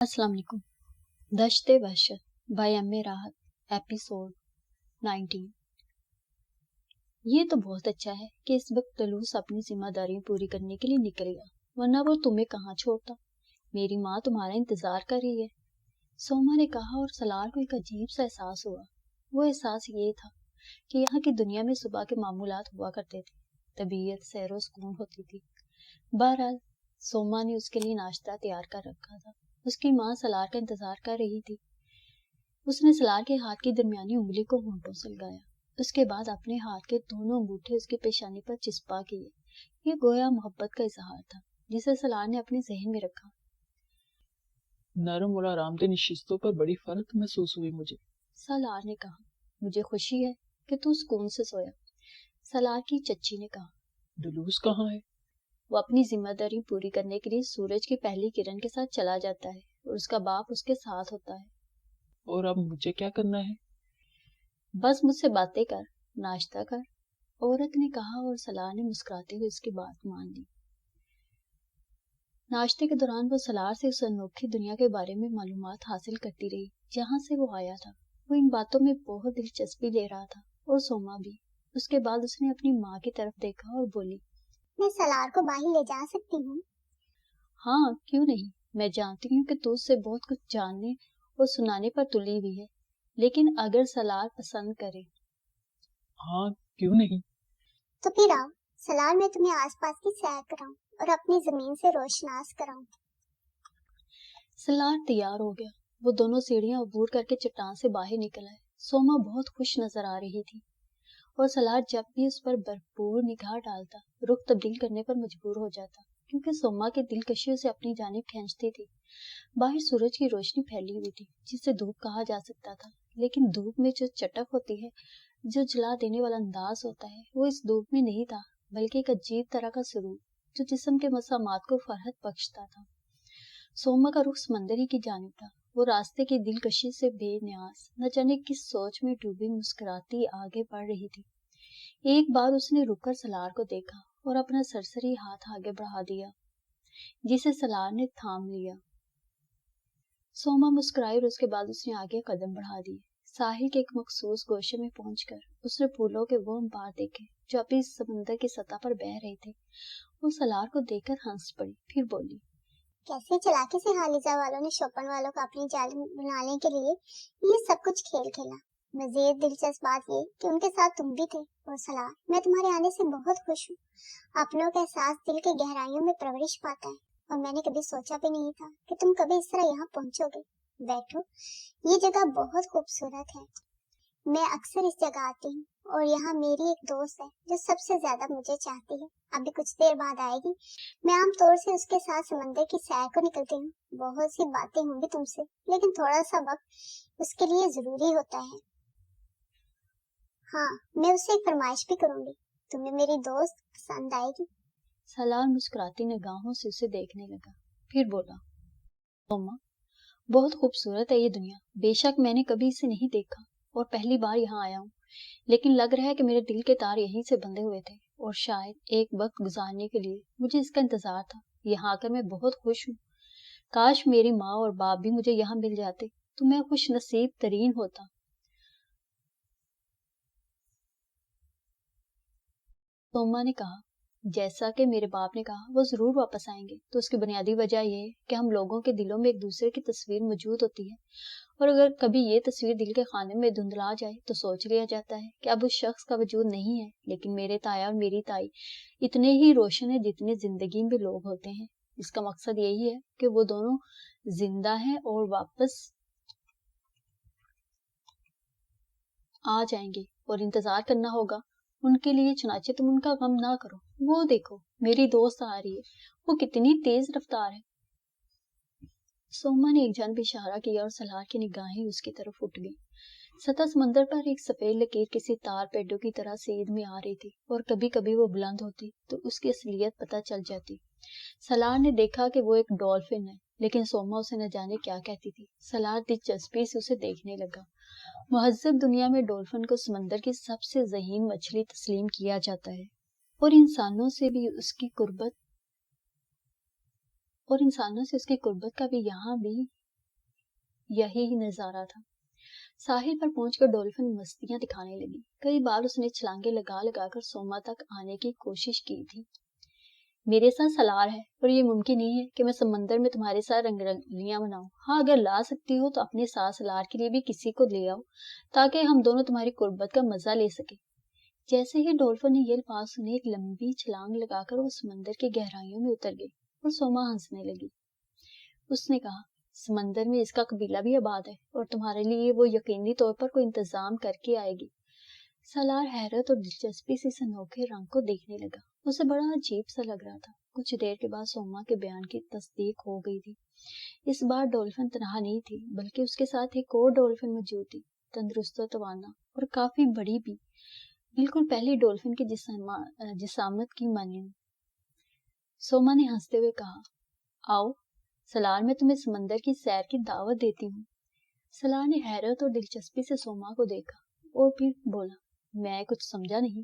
अस्सलाम वालेकुम। दश्ते वहशत bye MA. राहत एपिसोड 19। ये तो बहुत अच्छा है कि इस वक्त तलूस अपनी जिम्मेदारियां पूरी करने के लिए निकल गया, वरना वो तुम्हें कहाँ छोड़ता। मेरी माँ तुम्हारा इंतजार कर रही है, सोमा ने कहा, और सलार को एक अजीब सा एहसास हुआ। वो एहसास ये था कि यहाँ की दुनिया में सुबह के मामूलात हुआ करते थे, तबीयत सैरो सुकून होती थी। बहरहाल सोमा ने उसके लिए नाश्ता तैयार कर रखा था। उसकी माँ सलार का इंतजार कर रही थी। उसने सलार के हाथ की दरमियानी उंगली को होंठों से लगाया, उसके बाद अपने हाथ के दोनों अंगूठे उसकी पेशानी पर चिपका किए। ये गोया मोहब्बत का इजहार था जिसे सलार ने अपने जहन में रखा। नरम और आरामदेह नशिस्तों पर बड़ी फर्क महसूस हुई मुझे, सलार ने कहा। मुझे खुशी है कि तू सुकून से सोया, सलार की चच्ची ने कहा। डुलूस कहाँ है? वो अपनी जिम्मेदारी पूरी करने के लिए सूरज की पहली किरण के साथ चला जाता है और उसका बाप उसके साथ होता है। और अब मुझे क्या करना है? बस मुझसे बातें कर, नाश्ता कर, औरत ने कहा, और सलार ने मुस्कुराते हुए उसकी बात मान ली। नाश्ते के दौरान वो सलार से उस अनोखी दुनिया के बारे में मालूमात हासिल करती रही जहाँ से वो आया था। वो इन बातों में बहुत दिलचस्पी ले रहा था, और सोमा भी। उसके बाद उसने अपनी माँ की तरफ देखा और बोली, मैं सलार को बाहर ले जा सकती हूँ? हाँ, क्यों नहीं। मैं जानती हूँ कि तू उससे बहुत कुछ जानने और सुनाने पर तुली हुई है, लेकिन अगर सलार पसंद करे। हाँ, क्यों नहीं। तो फिर आओ, सलार मैं तुम्हें आसपास की सैर कराऊं और अपनी जमीन से रोशनास कराऊं। सलार तैयार हो गया। वो दोनों सीढ़ियां अबूर करके चट्टान से बाहर निकल आए। सोमा बहुत खुश नजर आ रही थी, और सलार जब भी उस पर भरपूर निगाह डालता, रुख तब्दील करने पर मजबूर हो जाता, क्योंकि सोमा की दिलकशी उसे अपनी जानिब खींचती थी। बाहर सूरज की रोशनी फैली हुई थी, जिसे धूप कहा जा सकता था, लेकिन धूप में जो चटक होती है, जो जला देने वाला अंदाज होता है, वो इस धूप में नहीं था, बल्कि एक अजीब तरह का सुरूर जो जिस्म के मसामात को फरहत बख्शता था। सोमा का रुख समंदर ही की जानिब था। वो रास्ते की दिलकशी से बेनियाज, न जाने किस सोच में डूबी मुस्कुराती आगे बढ़ रही थी। एक बार उसने रुककर सलार को देखा और अपना सरसरी हाथ आगे बढ़ा दिया, जिसे सलार ने थाम लिया। सोमा मुस्कुराई और उसके बाद उसने आगे कदम बढ़ा दिए। साहिल के एक मखसूस गोशे में पहुंचकर उसने फूलों के वो अंबार देखे जो अभी समंदर की सतह पर बह रहे थे। वो सलार को देखकर हंस पड़ी, फिर बोली, कैसे चालाकी से हालिजा वालों ने शोपन वालों को अपनी जाल बनाने के लिए ये सब कुछ खेल खेला। मजीद दिलचस्प बात ये कि उनके साथ तुम भी थे। और सलार, मैं तुम्हारे आने से बहुत खुश हूँ। अपनों का एहसास दिल के गहराइयों में परवरिश पाता है, और मैंने कभी सोचा भी नहीं था कि तुम कभी इस तरह यहाँ पहुँचोगे। बैठो, ये जगह बहुत खूबसूरत है। मैं अक्सर इस जगह आती हूँ, और यहाँ मेरी एक दोस्त है जो सबसे ज्यादा मुझे चाहती है। अभी कुछ देर बाद आएगी। मैं आमतौर से उसके साथ समंदर की सैर को निकलती हूँ। बहुत सी बातें होंगी तुमसे, लेकिन थोड़ा सा वक्त उसके लिए जरूरी होता है। हाँ, मैं उससे एक फरमाइश भी करूंगी। तुम्हें मेरी दोस्त पसंद आएगी। सलार मुस्कुराती निगाहों से उसे देखने लगा, फिर बोला, सोमा, बहुत खूबसूरत है ये दुनिया। बेशक मैंने कभी इसे नहीं देखा और पहली बार यहाँ आया हूँ, लेकिन लग रहा है कि मेरे दिल के तार यहीं से बंधे हुए थे, और शायद एक वक्त गुजारने के लिए मुझे इसका इंतजार था। यहाँ आकर मैं बहुत खुश हूँ। काश मेरी माँ और बाप भी मुझे यहाँ मिल जाते तो मैं खुश नसीब तरीन होता। सोमा ने कहा, जैसा कि मेरे बाप ने कहा, वो जरूर वापस आएंगे। तो उसकी बुनियादी वजह यह है कि हम लोगों के दिलों में एक दूसरे की तस्वीर मौजूद होती है, और अगर कभी ये तस्वीर दिल के खाने में धुंधला जाए तो सोच लिया जाता है कि अब उस शख्स का वजूद नहीं है। लेकिन मेरे ताया और मेरी ताई इतने ही रोशन है जितने जिंदगी में लोग होते हैं। इसका मकसद यही है कि वो दोनों जिंदा हैं और वापस आ जाएंगे, और इंतजार करना होगा उनके लिए। चुनाचे तुम उनका गम ना करो। वो देखो, मेरी दोस्त आ रही है, वो कितनी तेज रफ्तार है। सोमा ने एक जानब इशारा किया और सलार की निगाहें उसकी तरफ उठ गईं। सतह समंदर पर एक सफेद लकीर किसी तार पेडों की तरह सेध में आ रही थी, और कभी कभी वो बुलंद होती तो उसकी असलियत पता चल जाती। सलार ने देखा कि वो एक डॉल्फिन है, लेकिन सोमा उसे न जाने क्या कहती थी। सलार दिलचस्पी से उसे देखने लगा। मुहज्जब दुनिया में डॉल्फिन को समंदर की सबसे ज़हीन मछली तस्लीम किया जाता है, और इंसानों से उसकी कुर्बत का भी यहाँ भी यही ही नजारा था। साहिल पर पहुंचकर डॉल्फिन मस्तियां दिखाने लगी। कई बार उसने छलांगे लगा लगा कर सोमा तक आने की कोशिश की थी। मेरे साथ सलार है और ये मुमकिन नहीं है कि मैं समंदर में तुम्हारे साथ रंगरलियां बनाऊं। हाँ, अगर ला सकती हो तो अपने साथ सलार के लिए भी किसी को ले आओ ताकि हम दोनों तुम्हारी कुर्बत का मजा ले सके। जैसे ही डॉल्फिन ने ये अल्फाज सुने, एक लंबी छलांग लगाकर वो समंदर की गहराइयों में उतर गई और सोमा हंसने लगी। उसने कहा, समंदर में इसका कबीला भी आबाद है और तुम्हारे लिए वो यकीनी तौर पर कोई इंतजाम करके आएगी। सलार हैरत और दिलचस्पी से इस अनोखे रंग को देखने लगा। उसे बड़ा अजीब सा लग रहा था। कुछ देर के बाद सोमा के बयान की तस्दीक हो गई थी। इस बार डॉल्फिन तनहा नहीं थी, बल्कि उसके साथ एक और डॉल्फिन मौजूद थी, तंदुरुस्त और तवाना और काफी बड़ी भी, बिल्कुल पहली डॉल्फिन की जिसामत की मानिंद। सोमा ने हंसते हुए कहा, आओ सलार, मैं तुम्हें समंदर की सैर की दावत देती हूँ। सलार ने हैरत और दिलचस्पी से सोमा को देखा और फिर बोला, मैं कुछ समझा नहीं।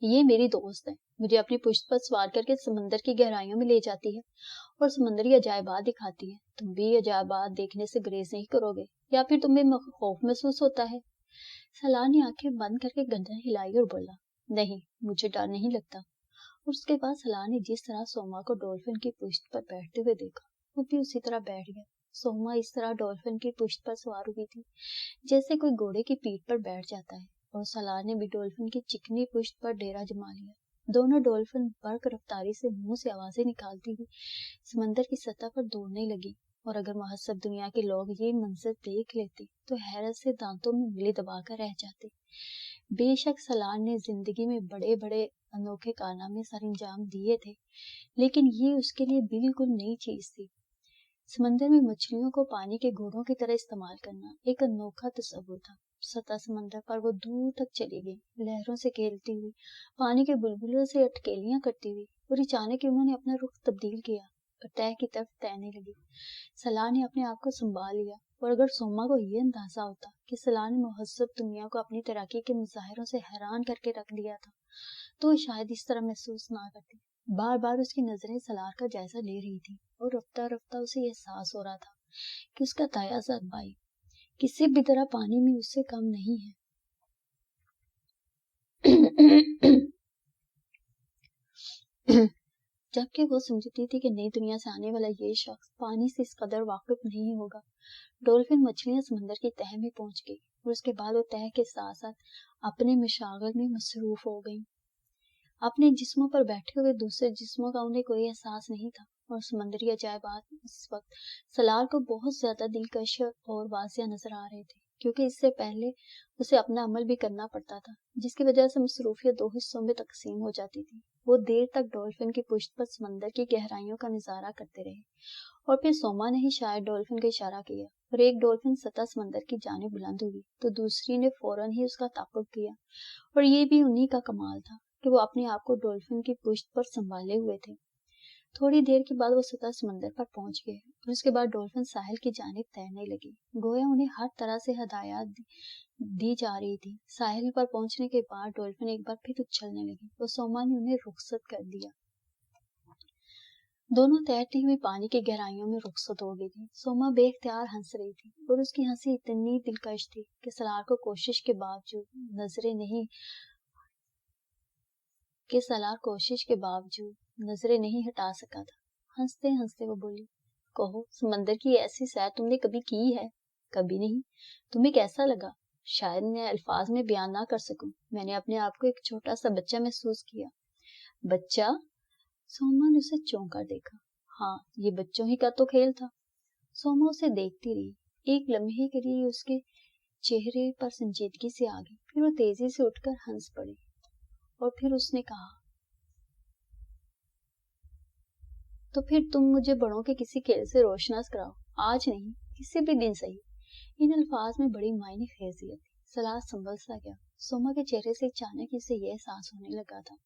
ये मेरी दोस्त है, मुझे अपनी पुश्त पर सवार करके समंदर की गहराइयों में ले जाती है और समंदरी अजायबात दिखाती है। तुम भी अजायबात देखने से गुरेज नहीं करोगे, या फिर तुम्हें खौफ महसूस होता है? सलार ने आंखें बंद करके गर्दन हिलाई और बोला, नहीं, मुझे डर नहीं लगता। उसके बाद सलार ने जिस तरह सोमा को डॉल्फिन की पुश्त पर बैठते हुए देखा, वो भी उसी तरह बैठ गया। सोमा इस तरह डॉल्फिन की पुश्त पर सवार हुई थी जैसे कोई घोड़े की पीठ पर बैठ जाता है, और सलार ने भी डॉल्फिन की चिकनी पुश्त पर डेरा जमा लिया। दोनों डॉल्फिन बर्क रफ्तारी से मुंह से आवाजें निकालती हुई समंदर की सतह पर दौड़ने लगी, और अगर महज़ब दुनिया के लोग ये मंजर देख लेते तो हैरत से दांतों में उंगली दबाकर रह जाते। बेशक सलार ने जिंदगी में बड़े बड़े अनोखे कारनामे सर अंजाम दिए थे, लेकिन ये उसके लिए बिल्कुल नई चीज थी। समंदर में मछलियों को पानी के घोड़ों की तरह इस्तेमाल करना एक अनोखा तस्वुर था। सतह समंदर पर वो दूर तक चली गई, लहरों से खेलती हुई, पानी के बुलबुलों से अटकेलियां करती हुई, और अचानक ही उन्होंने अपना रुख तब्दील किया और तह की तरफ तैरने लगी। सलार ने अपने आप को संभाल लिया, और अगर सोमा को ये अंदाजा होता कि सलार ने मुहज़्ज़ब दुनिया को अपनी तरक्की के मुजाहिरों से हैरान करके रख दिया था, तो वो शायद इस तरह महसूस ना करती। बार बार उसकी नजरें सलार का जायजा ले रही थी, और रफ्ता रफ्ता उसे एहसास हो रहा था कि उसका ताया ज़ाद भाई किसी भी तरह पानी में उससे कम नहीं है। जबकि वो समझती थी कि नई दुनिया से आने वाला ये शख्स पानी से इस कदर वाकिफ नहीं होगा। डॉल्फिन मछलियां समंदर की तह में पहुंच गई, और उसके बाद वो तह के साथ साथ अपने मशागल में मसरूफ हो गई। अपने जिस्मों पर बैठे हुए दूसरे जिस्मों का उन्हें कोई एहसास नहीं था, और समंदरी अजायबात इस वक्त सलार को बहुत ज्यादा दिलकश और वासिया नजर आ रहे थे, क्योंकि इससे पहले उसे अपना अमल भी करना पड़ता था, जिसकी वजह से मसरूफियत दो हिस्सों में तकसीम हो जाती थी। वो देर तक डॉल्फिन की पुश्त पर समंदर की गहराइयों का नजारा करते रहे, और फिर सोमा ने ही शायद डॉल्फिन का इशारा किया, और एक डॉल्फिन सतह समंदर की जानिब बुलंद हुई तो दूसरी ने फौरन ही उसका ताक़ुब किया। और ये भी उन्हीं का कमाल था कि वो अपने आप को डॉल्फिन की पुश्त पर संभाले हुए थे। थोड़ी देर के बाद वो सतह समंदर पर पहुंच गए, और उसके बाद डॉल्फिन साहिल की जानिब तैरने लगी, गोया उन्हें हर तरह से हदायत दी जा रही थी। साहिल पर पहुंचने के बाद डॉल्फिन एक बार फिर उछलने लगी, और सोमा ने उन्हें रुखसत कर दिया। दोनों तैरती हुई पानी की गहराइयों में रुखसत हो गई थी। सोमा बेख्तियार हंस रही थी, और उसकी हंसी इतनी दिलकश थी कि सलार को कोशिश के बावजूद नजरें नहीं हटा सका था। हंसते हंसते वो बोली, कहो, समंदर की ऐसी सैर तुमने कभी की है? कभी नहीं। तुम्हें कैसा लगा? शायद मैं अल्फाज में बयान ना कर सकूं। मैंने अपने आप को एक छोटा सा बच्चा महसूस किया। बच्चा? सोमा ने उसे चौंक कर देखा। हाँ, ये बच्चों ही का तो खेल था। सोमा उसे देखती रही। एक लम्हे के लिए उसके चेहरे पर संजीदगी से आ गई, फिर वो तेजी से उठकर हंस पड़ी, और फिर उसने कहा, तो फिर तुम मुझे बड़ों के किसी खेल से रोशनास कराओ, आज नहीं, किसी भी दिन सही। इन अल्फाज में बड़ी मायने खेजियत थी। सलार संभल सा गया। सोमा के चेहरे से अचानक उसे यह एहसास होने लगा था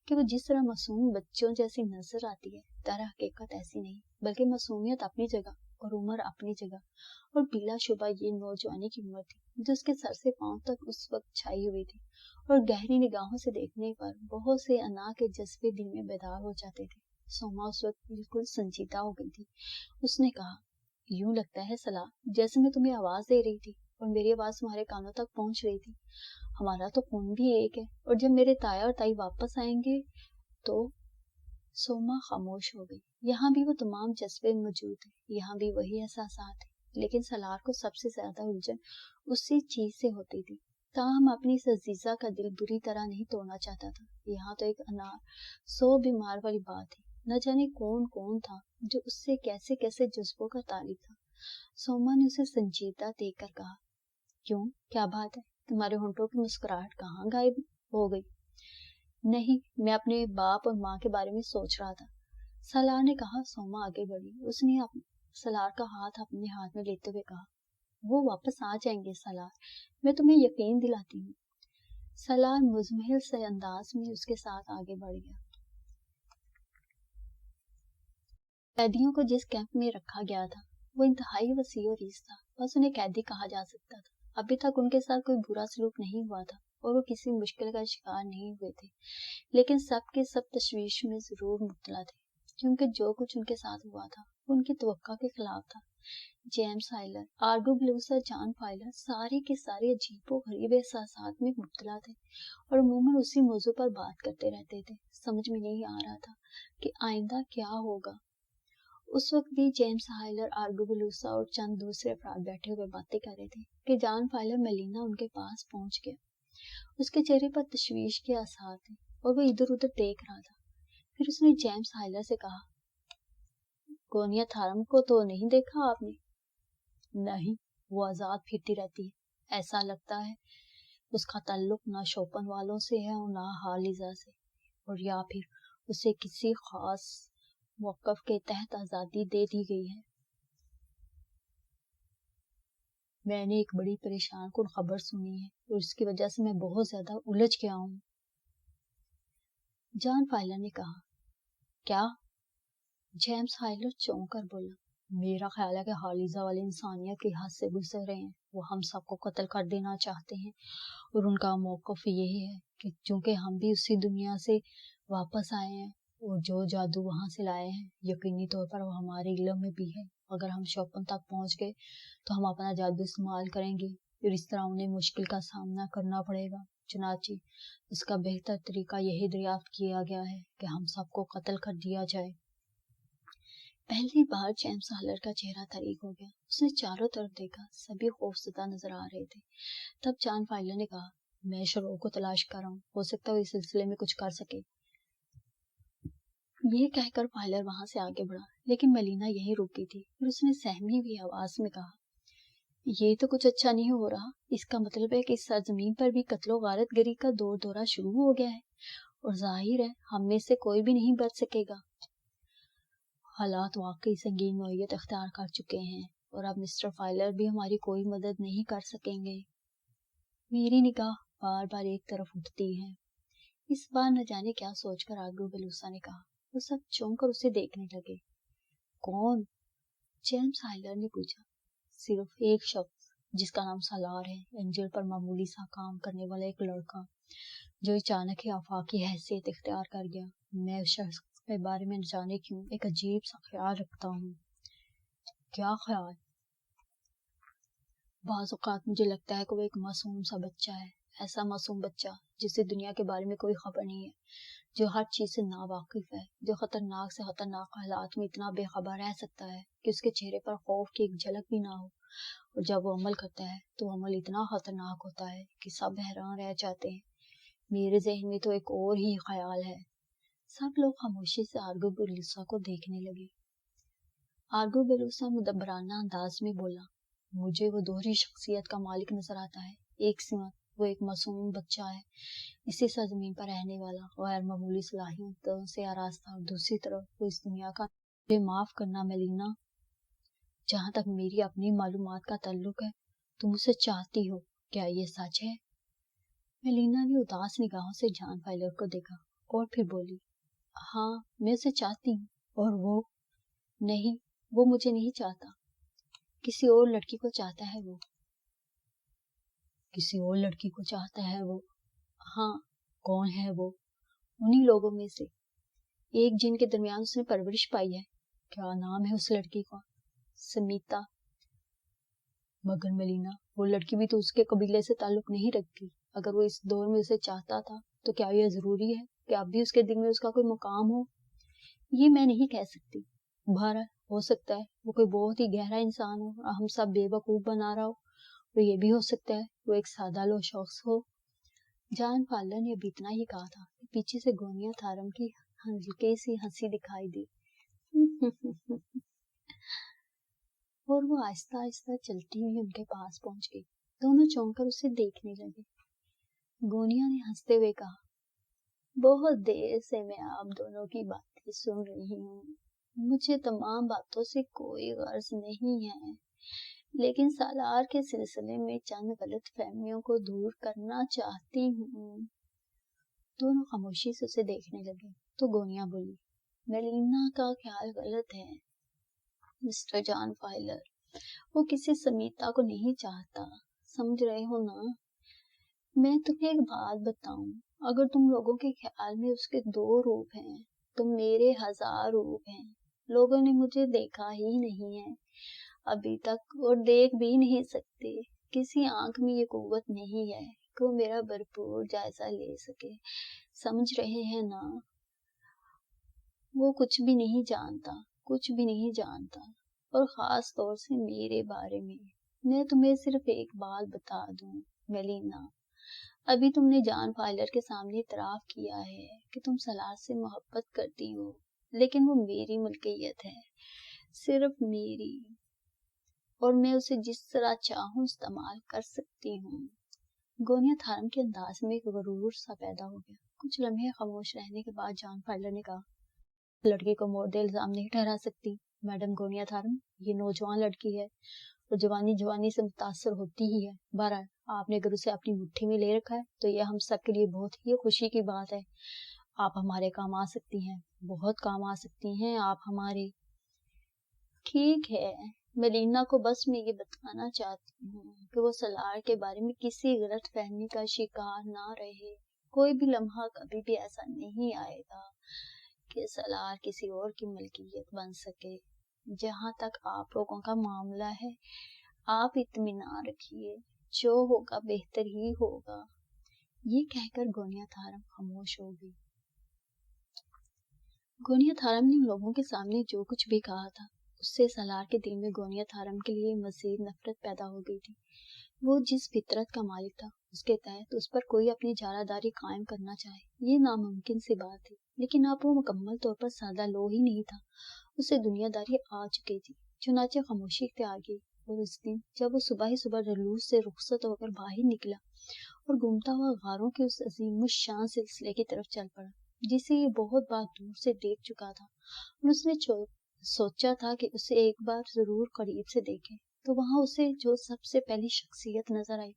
कि वो जिस तरह मासूम बच्चों जैसी नजर आती है, दर हकीकत ऐसी नहीं, बल्कि मासूमियत अपनी जगह और उम्र अपनी जगह, और बिलाशुबा ये नौजवानी की उम्र थी जो उसके सर से पांव तक उस वक्त छाई हुई थी, और गहरी निगाहों से देखने पर बहुत से अना के जज्बे दिल में बेदार हो जाते थे। सोमा उस वक्त बिल्कुल संजीदा हो गई थी। उसने कहा, یوں لگتا ہے سلار جیسے میں تمہیں آواز دے رہی تھی اور میری آواز تمہارے کانوں تک پہنچ رہی تھی. ہمارا تو خون بھی ایک ہے اور جب میرے تایا اور تائی واپس آئیں گے تو. سوما خاموش ہو گئی. یہاں بھی وہ تمام جذبے موجود ہیں, یہاں بھی وہی احساسات ہیں, لیکن سلار کو سب سے زیادہ الجھن اسی چیز سے ہوتی تھی. تاہم اپنی اس عزیزہ کا دل بری طرح نہیں توڑنا چاہتا تھا. یہاں تو ایک انار 100 بیمار والی بات ہے. نہ جانے کون تھا جو اس سے کیسے کیسے جذبوں کا طالب تھا. سوما نے اسے سنجیدہ دیکھ کر کہا, کیوں, کیا بات ہے؟ تمہارے ہونٹوں کی مسکراہٹ کہاں غائب ہو گئی؟ نہیں, میں اپنے باپ اور ماں کے بارے میں سوچ رہا تھا, سلار نے کہا. سوما آگے بڑھی. اس نے سلار کا ہاتھ اپنے ہاتھ میں لیتے ہوئے کہا, وہ واپس آ جائیں گے سلار, میں تمہیں یقین دلاتی ہوں. سلار مزمحل سے انداز میں اس کے ساتھ آگے بڑھ گیا. قیدیوں کو جس کیمپ میں رکھا گیا تھا وہ انتہائی وسیع و ریز تھا. بس انہیں قیدی کہا جا سکتا تھا. ابھی تک ان کے ساتھ کوئی برا سلوک نہیں ہوا تھا اور وہ کسی مشکل کا شکار نہیں ہوئے تھے, لیکن سب کے سب تشویش میں ضرور مبتلا تھے, کیونکہ جو کچھ ان کے ساتھ ہوا تھا وہ ان کی توقع کے خلاف تھا. جیمز ہائلر, آرگو بلوسا, جان فائلر, سارے کے سارے عجیب و غریب احساسات میں مبتلا تھے اور عموماً اسی موضوع پر بات کرتے رہتے تھے. سمجھ میں نہیں آ رہا تھا کہ آئندہ کیا ہوگا. اس وقت بھی جیمز ہائلر, آرگو بلوسا اور چند دوسرے افراد بیٹھے ہوئے باتیں کر رہے تھے کہ جان فائلر میلینا ان کے پاس پہنچ گیا. اس کے چہرے پر تشویش کے آثار تھے اور وہ ادھر ادھر دیکھ رہا تھا. پھر اس نے جیمز ہائلر سے کہا, گونیا تھارم کو تو نہیں دیکھا آپ نے؟ نہیں, وہ آزاد پھرتی رہتی ہے. ایسا لگتا ہے اس کا تعلق نہ شوپن والوں سے ہے اور نہ ہارلیزا سے, اور یا پھر اسے کسی خاص موقف کے تحت آزادی دے دی گئی ہے. میں نے ایک بڑی پریشان کن خبر سنی ہے اور اس کی وجہ سے میں بہت زیادہ الجھ گیا ہوں. جان فائلر نے کہا. کیا؟ جیمز ہائلر چونک کر بولا. میرا خیال ہے کہ ہارلیزا والے انسانیت کے حد سے گزر رہے ہیں. وہ ہم سب کو قتل کر دینا چاہتے ہیں اور ان کا موقف یہی ہے کہ چونکہ ہم بھی اسی دنیا سے واپس آئے ہیں اور جو جادو وہاں سے لائے ہیں یقینی طور پر وہ ہمارے علم میں بھی ہے. اگر ہم شوپن تک پہنچ گئے تو ہم اپنا جادو استعمال کریں گے اور اس طرح انہیں مشکل کا سامنا کرنا پڑے گا. چنانچہ اس کا بہتر طریقہ یہی دریافت کیا گیا ہے کہ ہم سب کو قتل کر دیا جائے. پہلی بار جیمز ہائلر کا چہرہ طریق ہو گیا. اس نے چاروں طرف دیکھا, سبھی خوفزدہ نظر آ رہے تھے. تب جان فائلر نے کہا, میں شروع کو تلاش کر رہا ہوں, ہو سکتا ہے اس سلسلے میں کچھ کر سکے. یہ کہہ کر فائلر وہاں سے آگے بڑھا, لیکن میلینا یہیں رکی تھی. پھر اس نے سہمی ہوئی آواز میں کہا, یہ تو کچھ اچھا نہیں ہو رہا. اس کا مطلب ہے کہ اس سرزمین پر بھی قتل و غارت گری کا دورہ شروع ہو گیا ہے اور ظاہر ہے ہم میں سے کوئی بھی نہیں بچ سکے گا. حالات واقعی سنگین نوعیت اختیار کر چکے ہیں اور اب مسٹر فائلر بھی ہماری کوئی مدد نہیں کر سکیں گے. میری نگاہ بار بار ایک طرف اٹھتی ہے. اس بار نہ جانے کیا سوچ کر آرگو بلوسا نے کہا. وہ سب چونک کر اسے دیکھنے لگے. کون؟ جیمز ہائلر نے پوچھا. صرف ایک شخص جس کا نام سالار ہے, اینجل پر معمولی سا کام کرنے والا ایک لڑکا جو اچانک ہی آفاقی حیثیت اختیار کر گیا. میں اس شخص کے بارے میں نہ جانے کیوں ایک عجیب سا خیال رکھتا ہوں. کیا خیال؟ بعض اوقات مجھے لگتا ہے کہ وہ ایک معصوم سا بچہ ہے, ایسا معصوم بچہ جسے دنیا کے بارے میں کوئی خبر نہیں ہے, جو ہر چیز سے ناواقف ہے, جو خطرناک سے خطرناک حالات میں اتنا بے خبر رہ سکتا ہے کہ اس کے چہرے پر خوف کی ایک جھلک بھی نہ ہو, اور جب وہ عمل کرتا ہے تو وہ عمل اتنا خطرناک ہوتا ہے کہ سب حیران رہ جاتے ہیں. میرے ذہن میں تو ایک اور ہی خیال ہے. سب لوگ خاموشی سے آرگو بلوسا کو دیکھنے لگے. آرگو بلوسا مدبرانہ انداز میں بولا, مجھے وہ دوہری شخصیت کا مالک نظر آتا ہے. ایک سمت وہ ایک معصوم بچہ ہے, اسی سرزمین پر رہنے والا, غیر معمولی صلاحیتوں سے آراستہ, اور دوسری طرف وہ اس دنیا کا. مجھے معاف کرنا میلینا, جہاں تک میری اپنی معلومات کا تعلق ہے تم اسے چاہتی ہو, کیا یہ سچ ہے؟ میلینا نے اداس نگاہوں سے جان فائلر کو دیکھا اور پھر بولی, ہاں میں اسے چاہتی ہوں. اور وہ؟ نہیں, وہ مجھے نہیں چاہتا. کسی اور لڑکی کو چاہتا ہے وہ. کسی اور لڑکی کو چاہتا ہے وہ؟ ہاں. کون ہے وہ؟ انہی لوگوں میں سے ایک جن کے درمیان اس نے پرورش پائی ہے. کیا نام ہے اس لڑکی کا؟ समीता। मगर मलीना, वो लड़की भी तो उसके कबीले से ताल्लुक नहीं रखती। अगर वो इस दौर में उसे चाहता था तो क्या यह जरूरी है कि अब भी उसके दिल में उसका कोई मुकाम हो? ये मैं नहीं कह सकती। बहरहाल हो सकता है वो कोई बहुत ही गहरा इंसान हो और हम सब बेवकूफ बना रहा हो, और ये भी हो सकता है वो एक सादा लो शख्स हो। जान फाल्लर ने अभी इतना ही कहा था कि पीछे से गोनिया थारम की हल्की सी हंसी दिखाई दी। और वो आहिस्ता आहिस्ता चलती हुई उनके पास पहुंच गई। दोनों चौंक कर उसे देखने लगे। गोनिया ने हंसते हुए कहा, बहुत देर से मैं आप दोनों की बातें सुन रही हूँ। मुझे तमाम बातों से कोई गर्ज नहीं है, लेकिन सालार के सिलसिले में चंद गलत फहमियों को दूर करना चाहती हूँ। दोनों खामोशी से उसे देखने लगे तो गोनिया बोली, मेलिना का ख्याल गलत है मिस्टर जॉन फाइलर। वो किसी समीता को नहीं चाहता, समझ रहे हो ना? मैं तुम्हें एक बात बताऊं, अगर तुम लोगों के ख्याल में उसके 2 रूप हैं तो मेरे 1000 रूप हैं। लोगों ने मुझे देखा ही नहीं है अभी तक और देख भी नहीं सकते। किसी आंख में ये कुव्वत नहीं है कि वो मेरा भरपूर जायजा ले सके, समझ रहे हैं ना? वो कुछ भी नहीं जानता, कुछ भी नहीं जानता, और खास तौर से मेरे बारे में। मैं तुम्हें सिर्फ एक बात बता दूं मेलिना, अभी तुमने जॉन फाइलर के सामने इतराफ किया है कि तुम सलार से मोहब्बत करती हो, लेकिन वो मेरी मुल्कियत है, सिर्फ मेरी, और मैं उसे जिस तरह चाहूं इस्तेमाल कर सकती हूँ। गोनिया थारम के अंदाज में एक गरूर सा पैदा हो गया। कुछ लम्हे खामोश रहने के बाद जॉन फाइलर ने कहा, लड़की को मोर्द इल्जाम नहीं ठहरा सकती मैडम गोनिया थारम, ये नौजवान लड़की है और जवानी जवानी से मुतासर होती ही है। बहरहाल आपने अगर उसे अपनी मुट्ठी में ले रखा है तो यह हम सब के लिए बहुत ही खुशी की बात है। आप हमारे काम आ सकती हैं, बहुत काम आ सकती हैं आप हमारे। ठीक है, मेलिना को बस मैं ये बताना चाहती हूँ कि वो सलार के बारे में किसी गलत फहमी का शिकार ना रहे। कोई भी लम्हा कभी भी ऐसा नहीं आएगा कि सलार किसी और की मलकियत बन सके। जहाँ तक आप लोगों का मामला है, आप इत्मीनान रखिए, जो होगा बेहतर ही होगा। ये कहकर गोनिया थारम खामोश हो गई। गोनिया थारम ने उन लोगों के सामने जो कुछ भी कहा था, उससे सलार के दिल में गोनिया थारम के लिए मजीद नफरत पैदा हो गई थी। वो जिस फितरत का मालिक था, उसके तहत उस पर कोई अपनी जारादारी कायम करना चाहे, ये नामुमकिन सी बात थी। लेकिन अब वो मुकम्मल तौर पर सादा लो ही नहीं था, उसे दुनियादारी आ चुकी थी। चुनाचे खामोशी इख्तियार की, और उस दिन जब वो सुबह ही सुबह रलूस से रुखसत होकर बाहर निकला और घूमता हुआ गारों के उस अजीम शान सिलसिले की तरफ चल पड़ा जिसे ये बहुत बार दूर से देख चुका था, और उसने सोचा था कि उसे एक बार जरूर करीब से देखे। तो वहां उसे जो सबसे पहली शख्सियत नजर आई